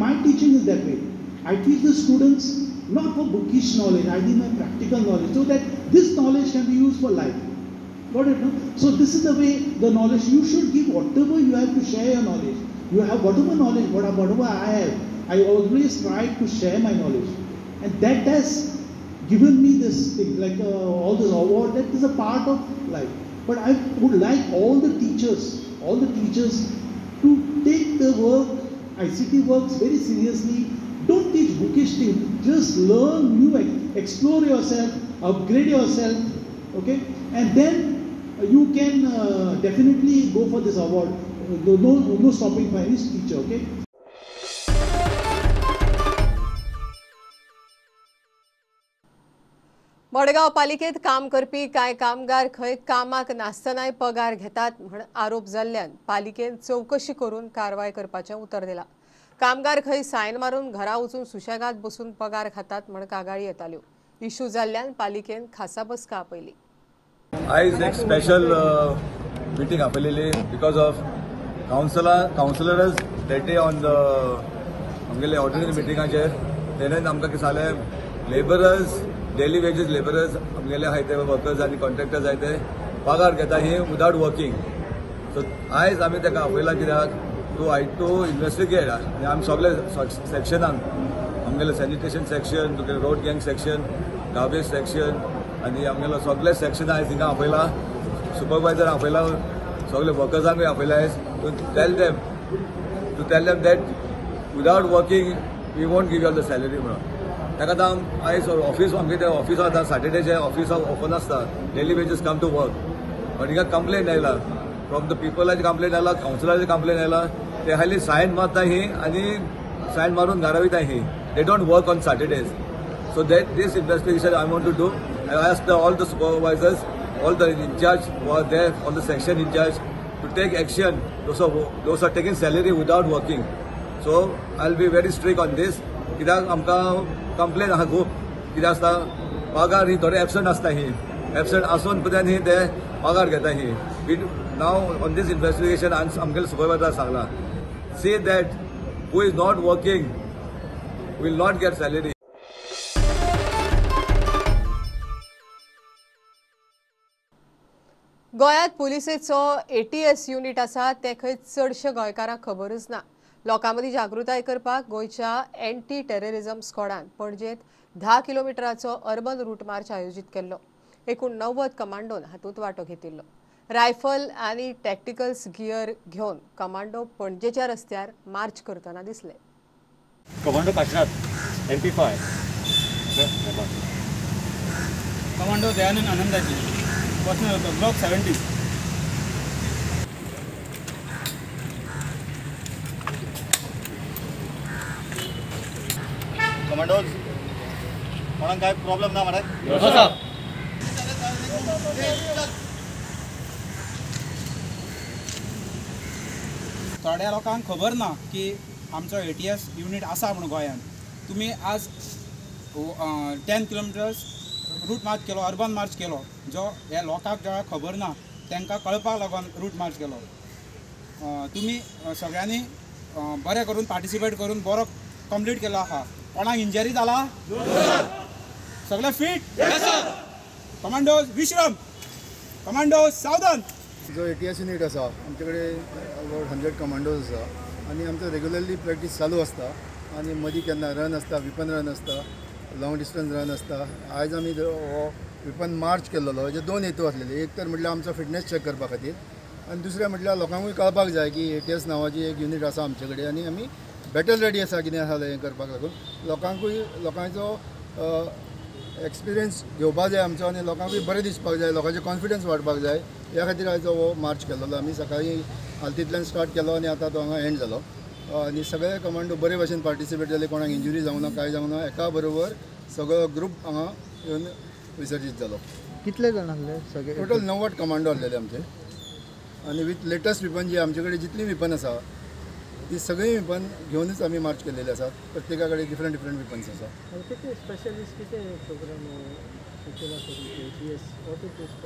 My teaching is that way. I teach the students not for bookish knowledge, I teach my practical knowledge so that this knowledge can be used for life. Got it, no? So this is the way the knowledge you should give. Whatever you have to share your knowledge. You have whatever knowledge, whatever I have. I always try to share my knowledge, and that has given me this thing, like all this award. That is a part of life. But I would like all the teachers to take the work, ICT works very seriously, Don't teach bookish things. Just learn new, explore yourself, upgrade yourself, okay? And then you can definitely go for this award. No stopping for any teacher, okay? Madgaon पालिकेत काम करपी कांय कामगार खंय कामाक नासतनाय पगार घेतात म्हण आरोप जाल्ल्यान पालिकेन चवकशी करून कारवाय करपाचें उतर दिलां. कामगार खंय सायन मारून घरा वचून सुशेगाद बसून पगार खातात म्हण कागाळी येताल्यो. इश्यू जाल्ल्यान पालिकेन खासा बसका आपयली. आयज एक स्पेशल मीटिंग आपयलेली because of councillors date day on the आमगेले ऑर्डिनरी मिटिंगाचेर तेणेन आमकां कितें जालें लेबरर्स डेली वेजीस लेबरर्स आमगेले आहाय ते वर्कर्स आनी कॉन्ट्रॅक्टर्स आहाय ते पगार घेता ही विदाउट वर्किंग. सो आयज आमी ताका आपयला कित्याक टू इन्वेस्टिगेट आनी आमी सगळे सेक्शनान आमगेले सॅनिटेशन सेक्शन तुगे रोड गँग सेक्शन गार्बेज सेक्शन आनी आमगेलो सगळे सेक्शन आयज हिंगा आपयला सुपरवायझर आपयला सगळे वर्कर्सांकूय आपयला आयज to tell them that without working we won't give you the salary म्हणून. ताका आतां आयज ऑफिस आमगे ते ऑफिस आतां सॅटर्डेचे ऑफिस ओपन आसता daily wages come to work but हिंगा कंप्लेन आयला फ्रॉम द पिपलाची कंप्लेन आयला काउन्सिलराची कंप्लेन आयला ते हाली सायन मारता ही आनी सायन मारून घरा वयता ही they don't work on Saturdays. So that these investigation I want to do I asked all the supervisors all the incharge वर there all the section incharge to take action those are taking salary without working. So I will be very strict on these कित्याक आमकां complain आहा खूब कितें आसता पगार ही थोडे absent आसता ही एबसंट आसून पुद्यान ही ते पगार घेता ही. We now on these investigation आमगेले सुपरवायझर सांगला see that who is not working will not get salary. गोंयांत पुलिसेचो ATS युनिट आसा ते खंय चडशे गोंयकारांक खबरच ना. लोकां मदीं जागृताय करपाक गोंयच्या एंटी टेररिझम स्क्वॉडान पणजेंत 10 किलोमिटराचो अर्बन रूट मार्च आयोजीत केल्लो. एकूण 90 कमांडोन हातूंत वांटो घेतिल्लो. रायफल आनी टॅक्टिकल्स गियर घेवन कमांडो पणजेच्या रस्त्यार मार्च करतना दिसले. Commando Kashinath MP5 commando Dayanand आनंदाची पर्सनल ब्लॉक 70. कमांडोज कोणाक काय प्रॉब्लेम ना मरे थोड्या लोकांक खबर ना की आमचो ATS युनिट आसा म्हणून गोंयांत. तुमी आज 10 किलोमिटर्स रूट मार्च केलो अर्बन मार्च केलो जो ह्या लोकांक जेव्हा खबर ना तांकां कळपाक लागून रूट मार्च केलो. तुमी सगळ्यांनी बरें करून पार्टिसिपेट करून बरो कंप्लीट केलो आहा. कोणाक इंजरी जाला सगळे फिट कमांडोज विश्राम कमांडोज सावधान. जो ATS युनिट आसा आमचे कडेन अबावट 100 कमांडोज आसा आनी आमचो रेग्युलरली प्रॅक्टीस चालू आसता आनी मदीं केन्ना रन आसता विपन रन आसता लॉंग डिस्टन्स रन आसता. आयज आमी हो विपन मार्च केल्लो हेजे 2 हेतू आसलेले. एक तर म्हटल्यार आमचो फिटनेस चॅक करपा खातीर आनी दुसरें म्हटल्यार लोकांकूय कळपाक जाय की ATS नांवाची एक युनिट आसा आमचे कडेन आनी आमी बॅटल रेडी आसा कितें आसा हें करपाक लागून लोकांचो एक्सपिरियन्स घेवपाक जाय आमचो आनी लोकांकूय बरें दिसपाक जाय लोकांचें कॉन्फिडन्स वाडपाक जाय ह्या खातीर आयज हो मार्च केल्लो. आमी सकाळीं हालतींतल्यान स्टार्ट केलो आनी आतां तो हांगा एंड जालो आनी सगळे कमांडो बरे भशेन पार्टिसिपेट जाले. कोणाक इंजुरी जावं ना कांय जावं ना. एका बरोबर सगळो ग्रूप हांगा येवन विसर्जीत जालो. कितले जाण आसले सगळे? टोटल 90 कमांडो आसलेले आमचे आनी विथ लेटस्ट विपन जी आमचे कडेन जितली विपन आसा ती सगळी विपन घेवनूच आमी मार्च केलेले आसात. प्रत्येका कडेन डिफरंट विपन्स आसा.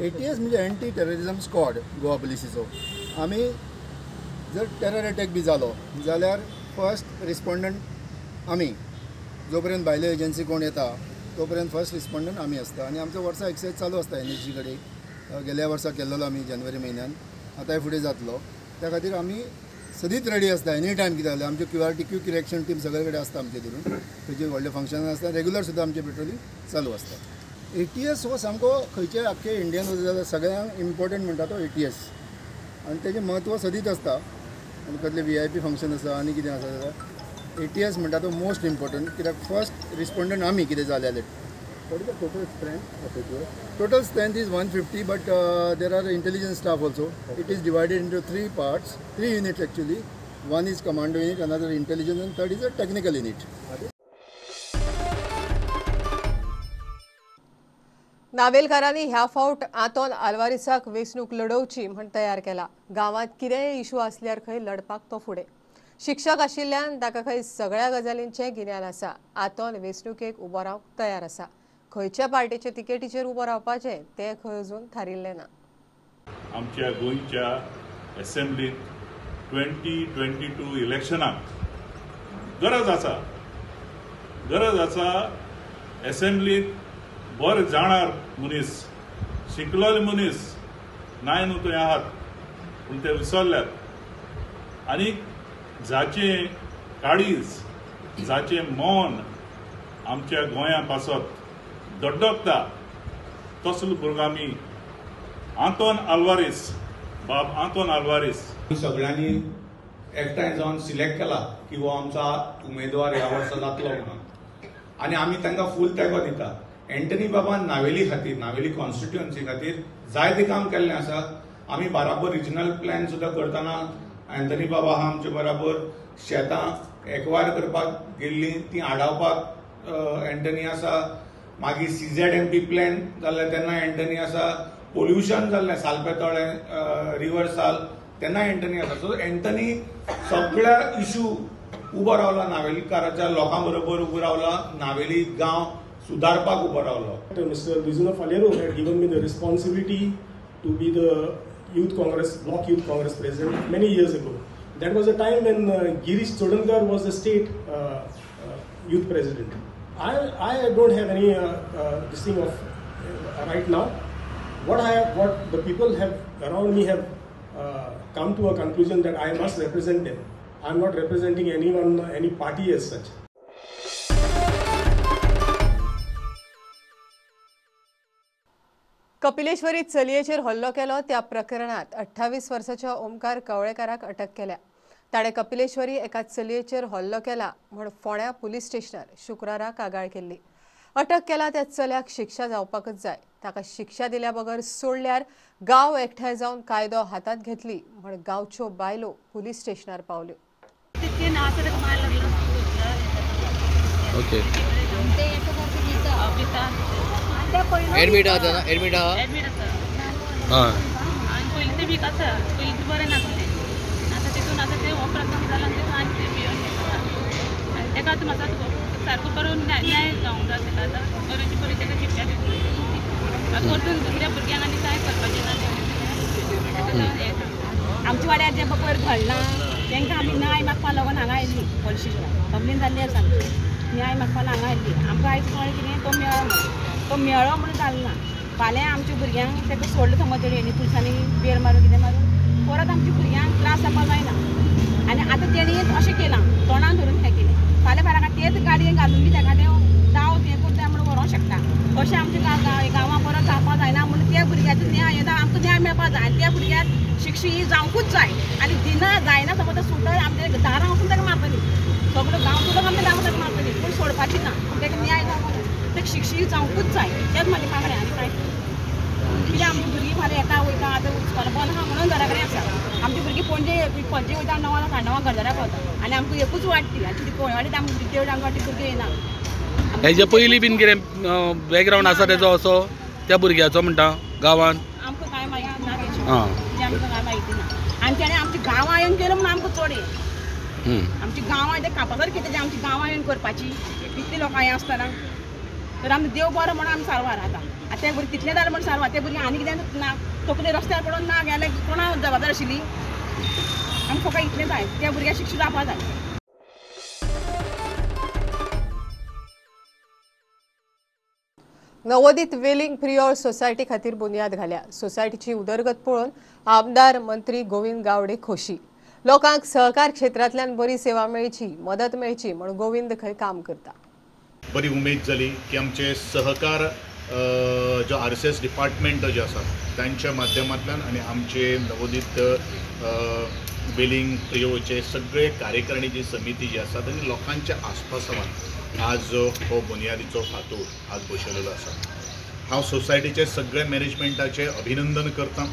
ATS म्हणजे एंटी टेररिझम स्क्वॉड गोवा पुलिसीचो. आमी जर टेरर अटॅक बी जालो जाल्यार फर्स्ट रिस्पॉन्डंट आमी जो पर्यंत भायले एजन्सी कोण येता तो पर्यंत फर्स्ट रिस्पॉन्डंट आमी आसता आनी आमचो वर्सा एक्सरसाइज चालू आसता NSG कडेन. गेल्या वर्सा केल्लो आमी जानेवारी म्हयन्यान आतांय फुडें जातलो. त्या खातीर आमी सदींच रेडी आसता एनी टायम कितें जालें. आमचे QRT क्विक रिएक्शन टीम सगळे कडेन आसता आमचे धरून खंयचे व्हडले फंक्शन आसता रेग्युलर सुद्दां आमचे पेट्रोलिंग चालू आसता. ATS हो सामको खंयचे आख्खे इंडियन वचत जाल्यार सगळ्यांक इम्पॉर्टंट म्हणटा तो ATS आनी तेजें म्हत्व सदींच आसता. आनी कसले VIP फंक्शन आसा आनी कितें आसा जाल्यार ATS म्हणटा तो मोस्ट इम्पॉर्टंट, कित्याक फर्स्ट रिस्पोंडंट आमी कितें जालेले. What is the total strength of it? Total strength is 150, but there are intelligence staff also. Okay. It is divided into 3 parts, 3 units actually. One is commando unit, another intelligence, and third is a technical unit. नावेलकारांनी ह्या फावट आंतोन आल्वारिसाक वेंचणूक लडोवची म्हण तयार केला. गांवांत कितेंय issue आसल्यार खंय लडपाक तो फुडें. शिक्षक आशिल्ल्यान ताका खंय सगळ्या गजालींचें गिन्यान आसा. आंतोन वेंचणुकेक उबो रावंक तयार आसा. खंयच्या पार्टीचे तिकेटीचेर उबो रावपाचें तें खंय अजून थारिल्लें ना. आमच्या गोंयच्या असेंब्लीत 2022 इलेक्शनाक गरज आसा असेंब्लीत बरो जाणार मनीस, शिकलेले मनीस नाय न्हू थंय आहात, पूण ते विसरल्यात. आनी जाचें काळीज, जाचें मौन आमच्या गोंया पासत दड्डकता, तसलो भुरगो आमी आंतोन आल्वारीस, बाब आंतोन आल्वारीस सगळ्यांनी एकठांय जावन सिलेक्ट केला की हो आमचा उमेदवार ह्या वर्सा जातलो म्हणून, आनी आमी तांकां फूल तेंको दिता. एंटनी बाबान नावेली खातीर, नावेली कॉन्स्टिट्युएन्सी खातीर जायतें काम केल्लें आसा. आमी बराबर रिजनल प्लॅन सुद्दां करतना एंटनी बाबा आहा आमचे बराबर. शेतां एक्वायर करपाक गेल्लीं ती आडावपाक एंटनी आसा. मागीर CZMP प्लॅन जाल्लें तेन्ना एंटनी आसा. पोल्युशन जाल्लें सालपेतोळें रिवर साल तेन्ना एंटनी आसा. सो एंटनी सगळ्या इशू उबो रावला, नावेलीकाराच्या लोकां बरोबर उबो रावला, नावेली गांव सुदारपाक उबो रावलो. Mr. Bizuno Falero had given me the responsibility to be the Youth Congress, Block Youth Congress President many years ago. That was a time when Girish Chodankar was the state youth president. I don't have any this thing of right now. What the people have around me have come to a conclusion that I must represent them. I'm not representing anyone, any party as such. Kapileshwari चलयेचेर हल्लो केलो त्या प्रकरणात 28 वर्साच्या ओमकार कवळेकाराक अटक केल्या. ताणे कपिलेश्वरी एका चलयेचेर हल्लो केला म्हूण फोंड्या पुलीस स्टेशनार शुक्रारा कागाळ केल्ली. अटक केला त्या चल्याक शिक्षा जावपाकच जाय. ताका शिक्षा दिल्या बगर सोडल्यार गांव एकठांय जावन कायदो हातांत घेतली म्हूण गांवच्यो बायलो पुलीस स्टेशनार पावल्यो. एडमिट आहा ना, एडमिट आहा. हां. आणि पयलीं ते वीक आसा, पयलीं ते बरें नासलें. आतां तितून आतां ते हो प्रकार जाला आनी तितून आनी ते भियोन घेता. आनी तेका आतां म्हाका सारको बरो न्याय जावंक जाय. तेका आतां बरेची बरी तेका शिक्षा दिवची. आतां परतून दुसऱ्या भुरग्यांक आनी कांय करपाचें ना. आमच्या वाड्यार जें पयर घडलां तांकां आमी न्याय मागपा लागून हांगा आयिल्लीं पोलीस स्टेशनार. कंप्लेन जाल्ली आसा आमची. न्याय मागपा हांगा आयिल्लीं. आमकां आयज कळ्ळें कितें तो मेळ्ळो म्हणून. तो मेळ्ळो म्हणून जालें ना. फाल्यां आमच्या भुरग्यांक ताका सोडलें समज हेणी पुलिसांनी बेल मारून कितें मारून परत आमच्या भुरग्यांक त्रास जावपाक जायना. आनी आतां तेणी अशें केलां, तोंडान धरून हें केलें. फाल्यां फाल्यां तेच गाडयेक घालून बी ताका तें दाव हें करता म्हणून व्हरोंक शकता. अशें आमच्या गांवां परत जावपाक जायना म्हणून त्या भुरग्याचो न्याय येता आमकां न्याय मेळपाक जाय. आनी त्या भुरग्याक शिक्षा ही जावंकूच जाय. आनी दिना जायना समज सुद्दां आमच्या दारां वचून ताका मारतलीं. सगळो गांव सुद्दां आमच्या दारां ताका मारतलीं. पूण सोडपाची ना. ताका न्याय जावपाक जाय. ताका शिक्षा ही जावंकूच जाय. तेच म्हाजी मागणी. आनी कांय कित्याक आमची भुरगीं फाल्यां येता वयता आतां स्कॉल बंद आहा म्हणून घरा कडेन आसा. आमची भुरगीं पणजे वयता 9 साडे 9 घरदारा पावता. आनी आमकां एकूच वाटती. आनी कोणवाडीत आमकां भुरगीं तेवढी आमकां वाटती भुरगीं येना. हेजे पयलीं बीन कितें बॅकग्रावंड आसा तेजो असो त्या भुरग्याचो म्हणटा गांवान? आमकां कांय म्हायती ना तेजें. आमकां कांय म्हायती ना. आनी तेणें आमच्या गांवां येवन केलो म्हणून आमकां चड हें. आमची गांवां तें कापासर कितें आमची गांवां येवन करपाची इतली लोकां हें आसतना. तर आमी देव बरो म्हणून आमी सारवार आतां. आतां ते भुरगीं तितलें जालें म्हणून सारवार. ते भुरगीं आनी कितें ना तकले रस्त्यार पडोन ना गेले कोणा जबाबदार आशिल्ली. आमी फकत इतलें जाय. त्या भुरग्याक शिक्षा जावपाक जाय. नवोदित वेलिंग प्रियोर सोसायटी खातीर बुन्याद घाल्या. सोसायटीची उदरगत पळोवन आमदार मंत्री गोविंद गावडे खोशी. लोकांक सहकार क्षेत्रांतल्यान बरी सेवा मेळची, मदत मेळची म्हणून गोविंद खंय काम करता. बरी उमेद जाली की आमचे सहकार जो RCS डिपार्टमेंट जे आसा तांच्या माध्यमांतल्यान आनी आमचे नवोदित वेलिंग प्रियोचे सगळे कार्यकारिणीची समिती जी आसा तांणी लोकांच्या आस्पासावन आज हो बुनयादीचो फातोर आज बसयलेलो आसा. हांव सोसायटीचे सगळे मॅनेजमेंटाचे अभिनंदन करता.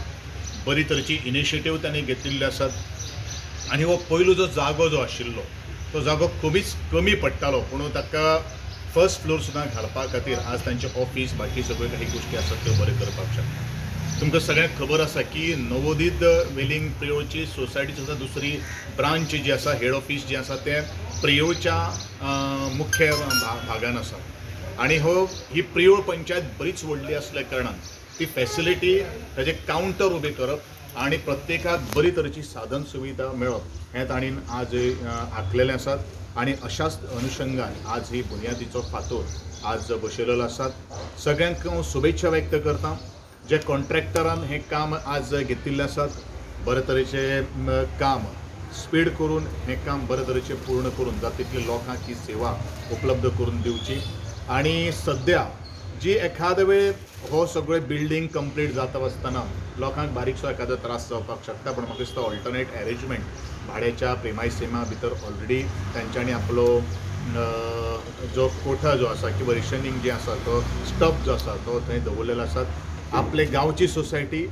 बरी तरेची इनिशिएटीव तांणी घेतिल्ली आसात आनी हो पयलो जो जागो जो आशिल्लो तो जागो कमी पडटालो पूण ताका फर्स्ट फ्लोर सुद्दां घालपा खातीर आज तांचे ऑफिस बाकी सगळ्यो काही गोश्टी आसात त्यो बरे करपाक शकता. तुमकां सगळ्यांक खबर आसा की नवोदित वेलिंग प्रियोची सोसायटी सुद्दां दुसरी ब्रांच जी आसा हेड ऑफिस जी आसा तें प्रियोच्या मुख्य भागान आसा आनी ही प्रियो पंचायत बरीच व्हडली आसल्या कारणान ती फॅसिलिटी ताजे कावंटर उबे करप आनी प्रत्येकाक बरी तरेची साधन सुविधा मेळप हें तांणी आज आंखलेलें आसात आनी अशाच अनुशंगान आज ही बुनयादीचो फातोर आज बसयलेलो आसात. सगळ्यांक हांव शुभेच्छा व्यक्त करता. जे कॉन्ट्रॅक्टरान हें काम आज घेतिल्लें आसात बरे तरेचे काम स्पीड करून हें काम बरे तरेचे पूर्ण करून जाता तितले लोकांक ही सेवा उपलब्ध करून दिवची. आनी सद्या जी एखादे वेळ हो सगळे बिल्डींग कंप्लीट जाता आसतना लोकांक बारीकसो एखादो त्रास जावपाक शकता पण म्हाका दिसता ऑल्टरनेट अरेंजमेंट भाड्याच्या प्रेमायसेमा भितर ऑलरेडी तांच्यांनी आपलो जो कोठा जो आसा किंवा रेशनिंग जे आसा तो स्टॉप जो आसा तो थंय दवरलेलो आसात. आपले गांवची सोसायटी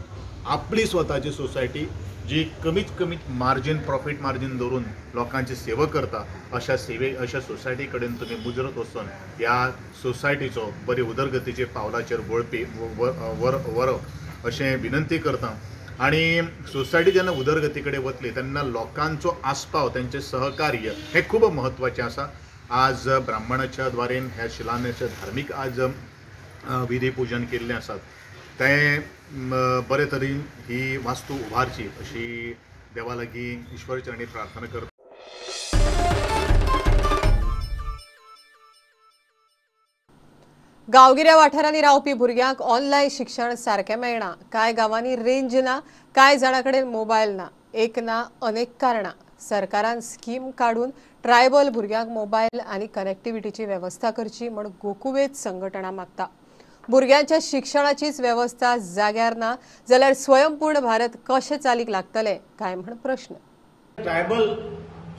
आपली स्वताची सोसायटी जी कमीत मार्जीन प्रॉफिट मार्जीन दवरून लोकांची सेवा करता अशा सोसायटी कडेन तुमी मुजरत वचून ह्या सोसायटीचो बरी उदरगतीचे पावलाचेर व्हरप अशें विनंती करता. आनी सोसायटी जेन्ना उदरगती कडेन वतली तेन्ना लोकांचो आस्पाव तेंचें सहकार्य हें खूब म्हत्वाचें आसा. आज ब्राह्मणाच्या द्वारेन ह्या शिलान्याचे धार्मीक आज विधी पूजन केल्लें आसात तें बरे तरेन ही वास्तू उबारची अशी देवा लागीं ईश्वर चरणी प्रार्थना करता. गांवगिऱ्या वाठारांनी रावपी भुरग्यांक ऑनलायन शिक्षण सारकें मेळना. कांय गांवांनी रेंज ना, कांय जाणां कडेन मोबायल ना. एक ना अनेक कारणां. सरकारान स्कीम काडून ट्रायबल भुरग्यांक मोबायल आनी कनेक्टिविटीची वेवस्था करची म्हूण गोकुवेद संघटना मागता. भुरग्यांच्या शिक्षणाचीच वेवस्था जाग्यार ना जाल्यार स्वयंपूर्ण भारत कशें चालीक लागतले काय म्हण प्रश्न. ट्रायबल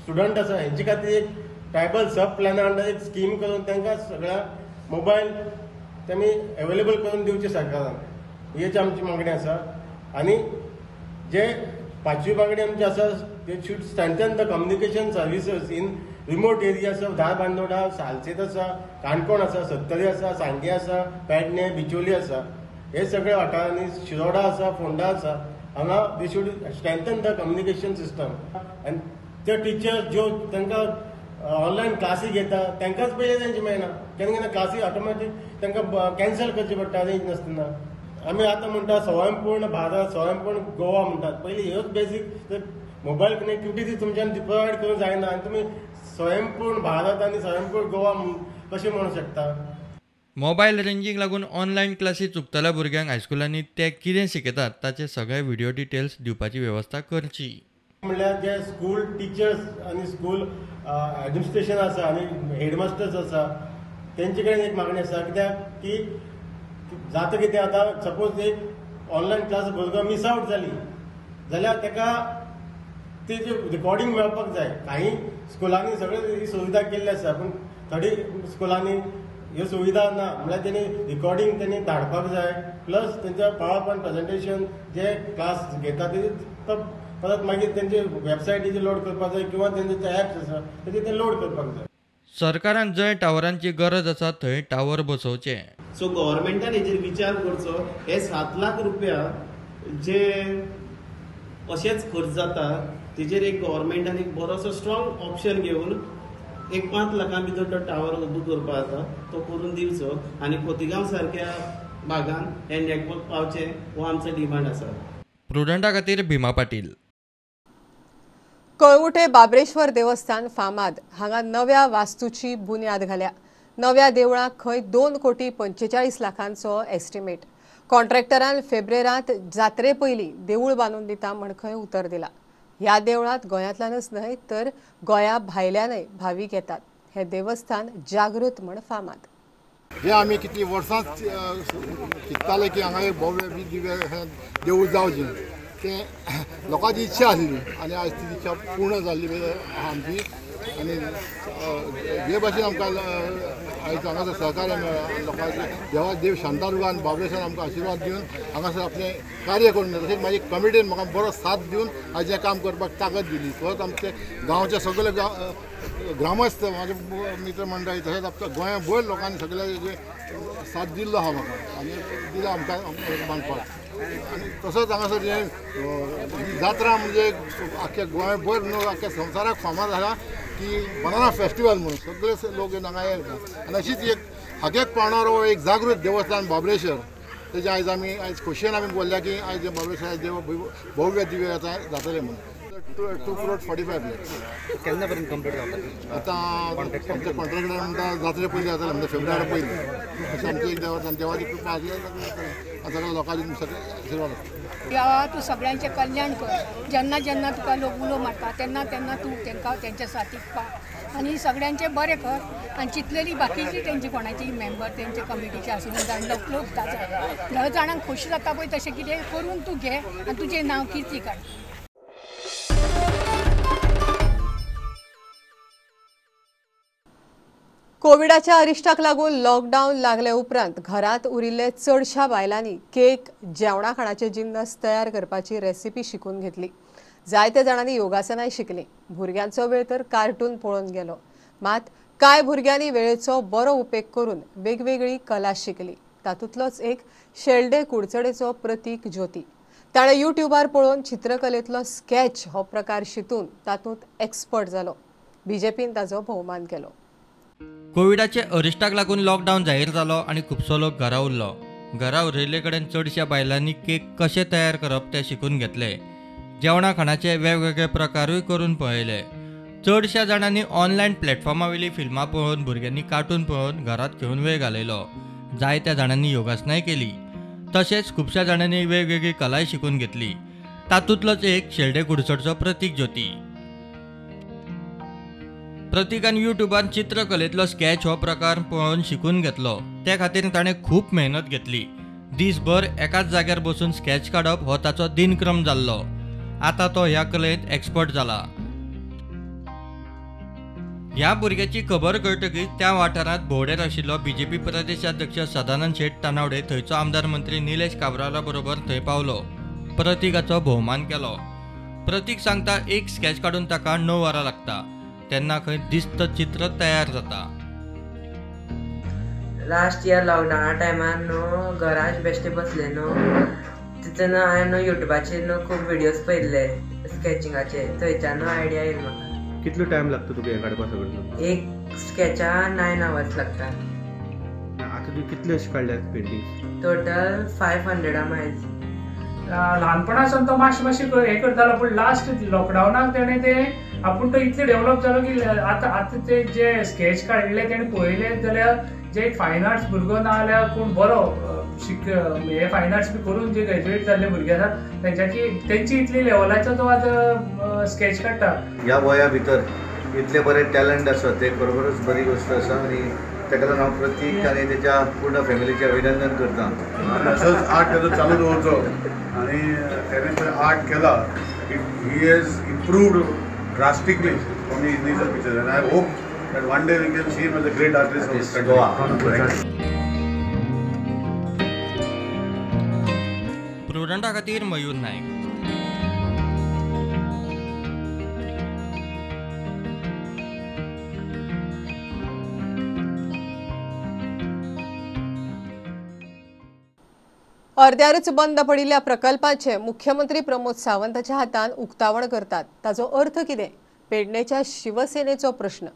स्टुडंट आसा हेंचे खातीर एक ट्रायबल सब प्लॅना अंडर एक स्कीम करून तांकां सगळ्या मोबायल तेमी अवेलेबल करून दिवचे सरकारान हेची आमची मागणी आसा. आनी जे पांचवी मागणी आमची आसा ते should strengthen the communication services in remote areas of Dharbandora, Salcete आसा, काणकोण आसा, सत्तरी आसा, सांगे आसा, पेडणे, बिचोली आसा. हे सगळे वाठारांनी शिरोडा आसा, फोंडा आसा. हांगा they should strengthen the communication system. आनी ते टिचर्स ज्यो तांकां ऑनलायन क्लासी घेता तांकांच पयलीं रेंज मेळना. केन्ना केन्ना क्लासी ऑटोमॅटीक तांकां कॅन्सल करची पडटा रेंज नासतना. आमी आतां म्हणटा स्वयंपूर्ण भारत, स्वयंपूर्ण गोवा म्हणटात. पयलीं ह्योच बेसीक मोबायल कनेक्टिविटी तुमच्यान प्रोवायड करूंक जायना आनी तुमी स्वयंपूर्ण भारत आनी स्वयंपूर्ण गोवा कशें म्हणूंक शकता. मोबायल रेंजीक लागून ऑनलायन क्लासी चुकतल्या भुरग्यांक हायस्कुलांनी ते कितें शिकयतात ताचे सगळे व्हिडिओ डिटेल्स दिवपाची वेवस्था करची. म्हणल्यार जे स्कूल टिचर्स आनी स्कूल एडमिनिस्ट्रेशन आसा आनी हेडमास्टर्स आसा तेंचे कडेन एक मागणी आसा. कित्याक की जाता कितें आतां सपोज एक ऑनलायन क्लास भुरगो मिस आउट जाली जाल्यार ताका तेजे रिकॉर्डिंग मेळपाक जाय. काही स्कुलांनी सगळे ही सुविधा केल्ली आसा पूण थोडी स्कुलांनी ह्यो सुविधा ना. म्हळ्यार तेणी रिकॉर्डिंग तेणी धाडपाक जाय. प्लस तेंच्या पावर पॉयंट प्रेजेंटेशन जे क्लास घेता ते परत मागीर तेंचे वेबसायटीचेर लोड करपाक जाय किंवा तेंचे ऍप्स आसा तेजे ते लोड करपाक जाय. सरकारान जंय टावरांची गरज आसा थंय टावर बसोवचे. सो गव्हर्मेंटान हेचेर विचार करचो. हे 7 लाख रुपया जे अशेंच खर्च जाता तेजेर एक गव्हर्मेंटान एक बरोसो स्ट्रॉंग ऑप्शन घेवन एक 5 लाखां भितर तो टावर उबो करपा जाता तो करून दिवचो आनी खोतीगांव सारक्या भागान हे नेटवर्क पावचे हो आमचो डिमांड आसा. प्रुडंटा खातीर भीमा पाटील. कळंगुटे बाबरेश्वर देवस्थान फामाद. हांगा नव्या वास्तूची बुन्याद घाल्या. नव्या देवळाक खंय 2,45 लाखांचो एस्टिमेट. कॉन्ट्रॅक्टरान फेब्रेरांत जात्रे पयलीं देवूळ बांदून दिता म्हण खंय उतर दिला. ह्या देवळांत गोंयांतल्यानच न्हय तर गोंया भायल्यानय भावीक येतात. हे देवस्थान जागृत म्हण फामाद. जे आमी कितलीं वर्सां चिंत्ताले की हांगा एक भव्य दिव्य देवूळ जावचें ते लोकांची इच्छा आसली आनी आज ती इच्छा पूर्ण जाल्ली आमची आनी जे भाशेन आमकां आयज हांगासर सहकार्य मेळ्ळा लोकांचे देव शांतादुर्गान बाबळेश्वर आमकां आशिर्वाद दिवन हांगासर आपलें कार्य करून तशेंच म्हाजी कमिटीन म्हाका बरो साथ दिवन आयज हें काम करपाक ताकद दिली. परत आमचे गांवचे सगळे ग्रामस्थ म्हाजे मित्र मंडळी तशेंच आमच्या गोंयभर लोकांनी सगळे साथ दिल्लो आहा म्हाका आनी दिला आमकां बांदपाक. आनी तसोच हांगासर ही जात्रा म्हणजे आख्या गोंयभर न्हू आख्या संवसाराक फामाद जाला की बनाना फेस्टिवल म्हणून सगळे लोक हांगा येतात. आनी अशीच एक हाकेक पावणारो एक जागृत देवस्थान बाबळेश्वर तेजे आयज आमी आयज खोशयेन आमी बोल्ल्या की आयज बाबळेश्वराचे देव भव्य दिव्य जातले म्हणून. 2 crore 45 lakhs. केन्ना पर्यंत कंप्लीट जाता? आतां आमच्या कॉन्ट्रॅक्टर म्हणटा जात्रे पयलीं जातले म्हणजे फेब्रुवारी पयलीं अशें आमची एक देवाची कृपा आसली सगळ्या लोकांची आशिर्वाद आसता. देवा तूं सगळ्यांचें कल्याण कर. जेन्ना जेन्ना तुका लोक उलो मारता तेन्ना तेन्ना तूं तांकां तेंच्या साथीक पा आनी सगळ्यांचें बरें कर. आनी चितलेली बाकीची तेंची कोणाची मेंबर तेंचे कमिटीचे आसूं जाण लोक धा जाणांक खोशी जाता पळय तशें कितें करून तूं घे आनी तुजें नांव किर्ती काड. कोविडाच्या अरिश्टाक लागून लॉकडावन लागले उपरांत घरांत उरिल्ले चडशा बायलांनी केक जेवणा खाणाचे जिन्नस तयार करपाची रेसिपी शिकून घेतली. जायत्या जाणांनी योगासनाय शिकली. भुरग्यांचो वेळ तर कार्टून पळोवन गेलो. मात कांय भुरग्यांनी वेळेचो बरो उपेग करून वेगवेगळी कला शिकली. तातूंतलोच एक शेल्डे कुडचडेचो प्रतीक ज्योती. ताणें यूट्यूबार पळोवन चित्रकलेंतलो स्केच हो प्रकार शिकून तातूंत एक्सपर्ट जालो. बीजेपीन ताचो भोवमान केलो. कोविडाचे अरिश्टाक लागून लॉकडावन जाहीर जालो आणि खुबसो लोक घरा उरलो. घरा उरिल्ले कडेन चडशा बायलांनी केक कशे तयार करप ते शिकून घेतले. जेवणा खाणाचे वेगवेगळे प्रकारूय करून पळयले. चडशा जाणांनी ऑनलायन प्लॅटफॉर्मा वयली फिल्मां पळोवन भुरग्यांनी कार्टून पळोवन घरात घेवन वेळ घालयलो. जायत्या जाणांनी योगासनाय केली. तशेंच खुबश्या जाणांनी वेगवेगळी कलाय शिकून घेतली. तातूंतलोच एक शेल्डे कुडचडचो प्रतीक ज्योती. प्रतीकान यूट्यूबान चित्रकलेंतलो स्केच हो प्रकार पळोवन शिकून घेतलो. त्या खातीर ताणें खूब मेहनत घेतली. दीसभर एकाच जाग्यार बसून स्केच काडप हो ताचो दिनक्रम जाल्लो. आतां तो ह्या कलेंत एक्सपर्ट जाला. ह्या भुरग्याची खबर कळटकीच त्या वाठारांत भोंवडेर आशिल्लो बीजेपी प्रदेशाध्यक्ष सदानंद शेट तानावडे थंयचो आमदार मंत्री निलेश काब्राला बरोबर थंय पावलो. प्रतीकाचो भोवमान केलो. प्रतीक सांगता एक स्केच काडून ताका 9 वरां लागता. तेन्ना खंय दिसत चित्र तयार जाता. लास्ट इयर लॉकडावना टायमार न्हू घरांत बेश्टे बसले न्हू तितून हांवें न्हू युट्यूबाचेर न्हू खूब विडियोज पळयल्ले स्केचिंगाचे. थंयच्यान आयडिया येयली म्हाका. कितलो टायम लागता तुका हें काडपाक सगळें? एक स्केचा 9 hours लागता. आतां तूं कितले अशें काडल्यात पेंटिंग्स? टोटल 500 मायज. ल्हानपणासून तो मातशें हें करतालो पूण लास्ट लॉकडावनाक तेणें तें आपूण तो इतलो डेव्हलप जालो की आतां ते जे स्केच काडले तेणें पळयले जाल्यार जे एक फायन आर्ट्स भुरगो ना जाल्यार कोण बरो हे फायन आर्ट्स बी करून जे ग्रॅज्युएट जाल्ले भुरगे आसात तेंची इतली लेवलाचो तो आतां स्केच काडटा. ह्या वया भितर इतले बरे टॅलंट आसा ते बरोबरच बरी गोष्ट आसा आणि ताका लागून हांव प्रतीक आनी तेच्या पूर्ण फॅमिलीचें अभिनंदन करता. असोच आर्ट तेजो चालू दवरचो आनी तेणें पळय आर्ट केला he has improved drastically from the initial pictures, and I hope that one day we can see him as a great artist of this country. प्रुडंटा खातीर मयूर नायक. अर्द्यारूच बंद पडिल्ल्या प्रकल्पांचे मुख्यमंत्री प्रमोद सावंताच्या हातान उक्तावण करतात. ताचो अर्थ कितें? पेडणेच्या शिवसेनेचो प्रश्न.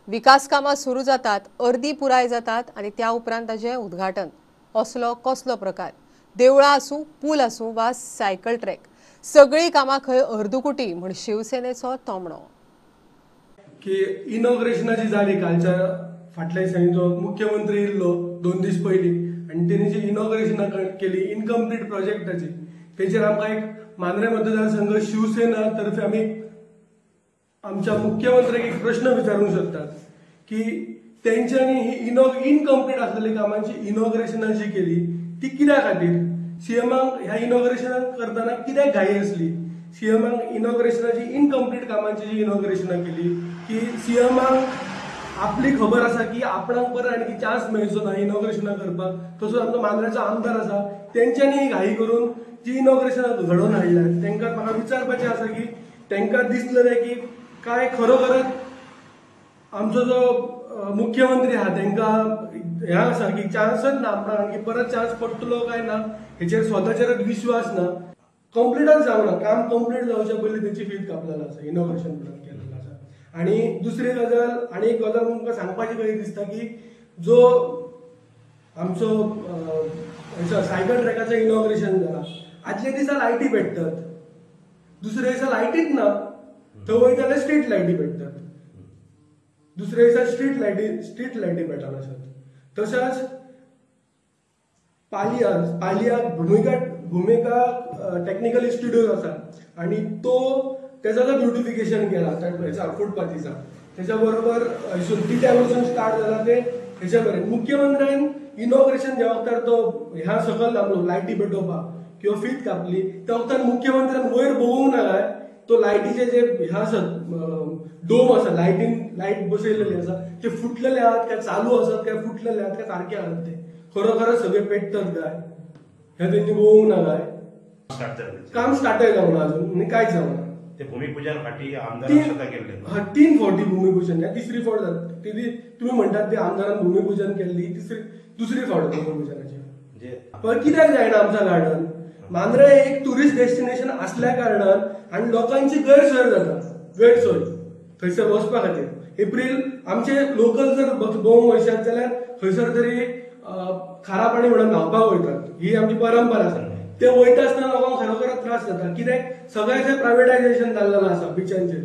विकास कामां सुरू जातात, अर्दी पुराय जातात आनी त्या उपरांत ताचें उद्घाटन. असलो कसलो प्रकार? देवळां आसूं, पूल आसूं वा सायकल ट्रॅक, सगळीं कामां खंय अर्दुकुटी म्हण शिवसेनेचो तोमणो. की इनॉग्रेशनाची जाली कालच्या फाटल्या दिसांनी मुख्यमंत्री येयल्लो 2 दीस पयलीं आनी तेणी जी इनॉग्रेशनां केली इनकम्प्लीट प्रोजेक्टाची तेचेर आमकां एक मांद्रे मतदारसंघ शिवसेना तर्फे आमी आमच्या मुख्यमंत्र्याक एक प्रश्न विचारूंक सोदतात की तेंच्यांनी ही इनकम्प्लीट आसलेली कामांची इनॉग्रेशनां जी केली ती कित्या खातीर? सीएमांक ह्या इनॉग्रेशन करताना कित्याक घाई असली? सीएमांक इनॉग्रेशनाची इनकम्प्लीट कामांची जी इनॉग्रेशनां केली की सीएमांक आपली खबर आसा की आपणाक परत आणखी चान्स मेळचो ना इनॉग्रेशनां करपाक. तसोच आमचो मांद्रेचो आमदार आसा तेंच्यांनी घाई करून जी इनॉग्रेशनां घडोवन हाडल्यात तांकां म्हाका विचारपाचें आसा की तांकां दिसलें की काय खरोखरच आमचो जो मुख्यमंत्री आहा तांकां हें आसा की चान्सच ना आपणाक आणखी परत चान्स पडटलो काय ना हेचेर स्वताचेरच विश्वास ना. कंप्लीटच जावना, काम कंप्लीट जावच्या पयलीं तेची फीत कापलेलो आसा, इनॉग्रेशन केलेलो आसा. आणि दुसरी गजाल आनी एक गजाल तुमकां सांगपाची कशी दिसता की जो आमचो सायकल ट्रॅकाचो इनॉग्रेशन जाला आदले दिसा लायटी पेट्टात, दुसऱ्या दिसा लायटीच ना, थंय वयता जाल्यार स्ट्रीट लायटी पेट्टात, दुसऱ्या दिसा स्ट्रीट लायटी पेटनासत. तशेंच पालिया भूमिका टेक्निकल इन्स्टिट्यूट आसा आणि त्याचं ब्युटिफिकेशन केला फुटपाथीचा. त्याच्या बरोबर तिट्या वचून स्टार्ट जाला ते हेच्या बरें मुख्यमंत्र्यान इनॉग्रेशन ज्या वक्तार तो ह्या सकल लागलो लायटी पेटोवपाक किंवा फीत कापली त्या वक्तार मुख्यमंत्र्यान वयर बघूंक ना काय तो लायटीचे जे हे आसत डोम आसा लायट बसयलेले आसा ते फुटलेले आहात काय चालू आसात काय फुटलेले आहात काय सारखे आहात ते खरोखरच सगळे पेटतात काय हे त्यांनी बघूंक ना काय. काम स्टार्टय जावना अजून आणि कांयच जावना. ते भूमिपूजन फाटी आमदार केले 3 फावटी भूमिपूजन तिसरी फावट जाता. तुम्ही म्हणतात ते आमदारान भूमिपूजन केल्ली दुसरी फावट भूमिपूजनाची. पण कित्याक जायना आमचा गार्डन? मांद्रे एक टुरिस्ट डेस्टिनेशन असल्या कारणान आणि लोकांची गैरसोय जाता, गैरसोय थंयसर वचपा खातीर. एप्रील आमचे लोकल जर भोवंक वयशात जाल्यार खंयसर तरी खारा पाणी म्हणून न्हावपाक वयतात, ही आमची परंपरा आसा. ते वयता आसतना लोकांक खरोखरच त्रास जाता कित्याक सगळ्याचें प्रायवेटायझेशन जाल्लें आसा बिचांचेर.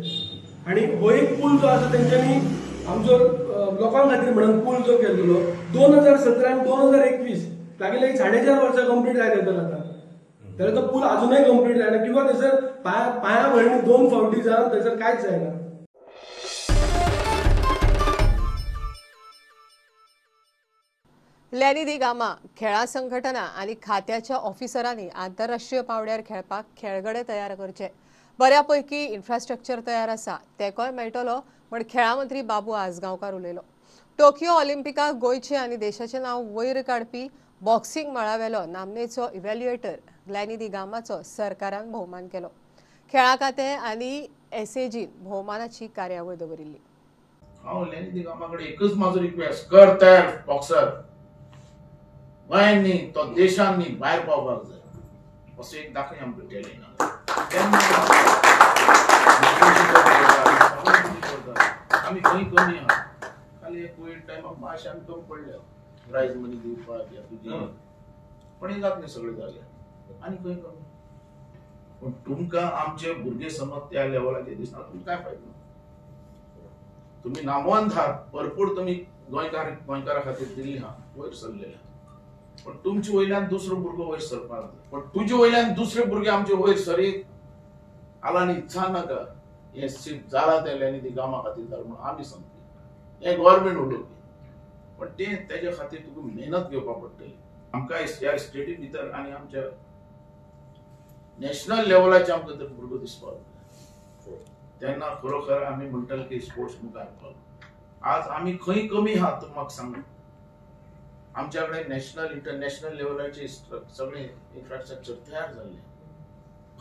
आणि हो एक पूल जो आसा तेंच्यांनी आमचो लोकां खातीर म्हणून पूल जो केल्लो 2017 आनी 2021 लागीं 4.5 वर्सां कंप्लीट जायत येतात आतां. जाल्यार तो पूल अजूनय कंप्लीट जायना किंवा थंयसर पांया भरणी 2 फावटी जावन थंयसर कांयच जायना. लॅनी दी गामा खेळा संघटना आणि खात्याच्या ऑफिसरांनी आंतरराष्ट्रीय पावड्यार खेळपाक खेळगडे तयार करचे. बऱ्यापैकी इन्फ्रास्ट्रक्चर तयार आसा तेंकोय मेळटलो म्हण खेळा मंत्री बाबू आसगांवकार उलयलो. टोकियो ऑलिंपिकाक गोंयचे आनी देशाचें नांव वयर काडपी बॉक्सिंग मळावेलो नामनेचो इव्हॅल्युएटर लॅनी दी गामाचो सरकारान भोवमान केलो. खेळा खातें आनी एसएजीन भोवमानाची कार्यावळ दवरिल्ली. हांव लॅनी दी गामा कडेन एकच म्हाजो रिक्वेस्ट कर तयार बॉक्सर गोंयान न्ही तो देशान न्ही भायर पावपाक जाय असो एक दाखय आमकां टॅलेंट. आमी खंय कमी आहा खाली कोविड टायमाक मातशें आमी कमी पडले प्रायज मनी दिवपाक या तुजी पण हे जात न्ही सगळें जालें आनी खंय कमी. पण तुमकां आमचे भुरगे समज त्या लेवलाचेर दिसना तुमकां काय फायदो. तुम्ही नामवंत आहात भरपूर तुम्ही गोंयकारा खातीर दिल्ली आहा वयर सरलेले पण तुमचे वयल्यान दुसरो भुरगो वयर सरपाक जाय. पण तुजे वयल्यान दुसरे भुरगे आमचे वयर सरीत आला न्ही नाका हे सीट जाला ते लॅनी दी गामा खातीर जालें म्हणून आमी सांगतली हे गव्हर्नमेंट उलोवपी. पण तेच्या खातीर तुका मेहनत घेवपाक पडटली. आमकां ह्या स्टेटी भितर आनी आमच्या नॅशनल लेवलाचे आमकां तर भुरगो दिसपाक जाय तेन्ना खरोखर आमी म्हणटले की स्पोर्ट्स मुखार पावलो. आज आमी खंय कमी आहात म्हाका सांगा. आमच्या कडेन नॅशनल इंटरनॅशनल लेवलाचे सगळे इन्फ्रास्ट्रक्चर तयार जाल्ले.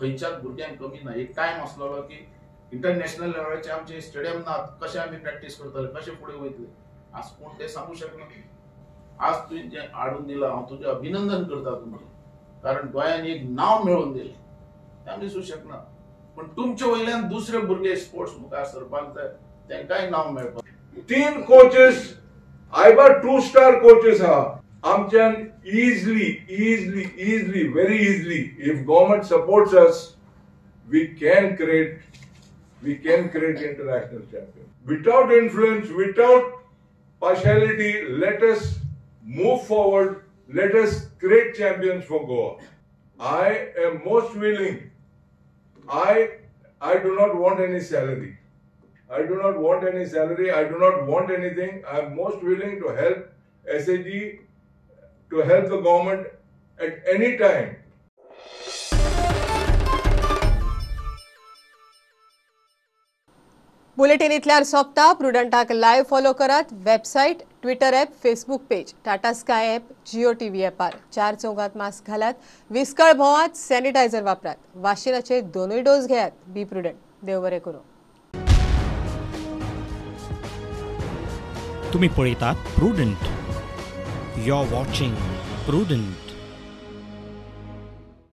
खंयच्याच भुरग्यांक कमी ना. एक टायम आसलेलो की इंटरनॅशनल लेवलाचे आमचे स्टेडियम नात कशें आमी प्रॅक्टीस करतले कशें फुडें वयतले आज कोण ते सांगू शकना. आज तुवें जें हाडून दिलां हांव तुजें अभिनंदन करता तुमचें कारण गोंयान एक नांव मेळोवन दिलें तें आमी दिसूं शकना. पण तुमचे वयल्यान दुसरे भुरगे स्पोर्ट्स मुखार सरपाक जाय तांकांय नांव मेळपाक. 3 कोचेस आयबर 2-star कोचेस आहा आमच्यान easily very easily if government supports us we can create international champions without influence, without partiality. Let us move forward, let us create champions for Goa. I am most willing. I do not want any salary. I do not want anything. I am most willing to help SAG, to help the government at any time. Bulletin इतल्यार सोंपता. प्रुडंटाक live follow करात. Website, Twitter app, Facebook page, Tata sky app, Jio TV ॲपार 4 चौगात mask घालात. विस्कळ भोंवात. Sanitiser वापरात. वाशिनाचे 2 dose घेयात. बी प्रुडंट. देव बरें करूं. तुम्ही पळयतात Prudent. You are watching prudent.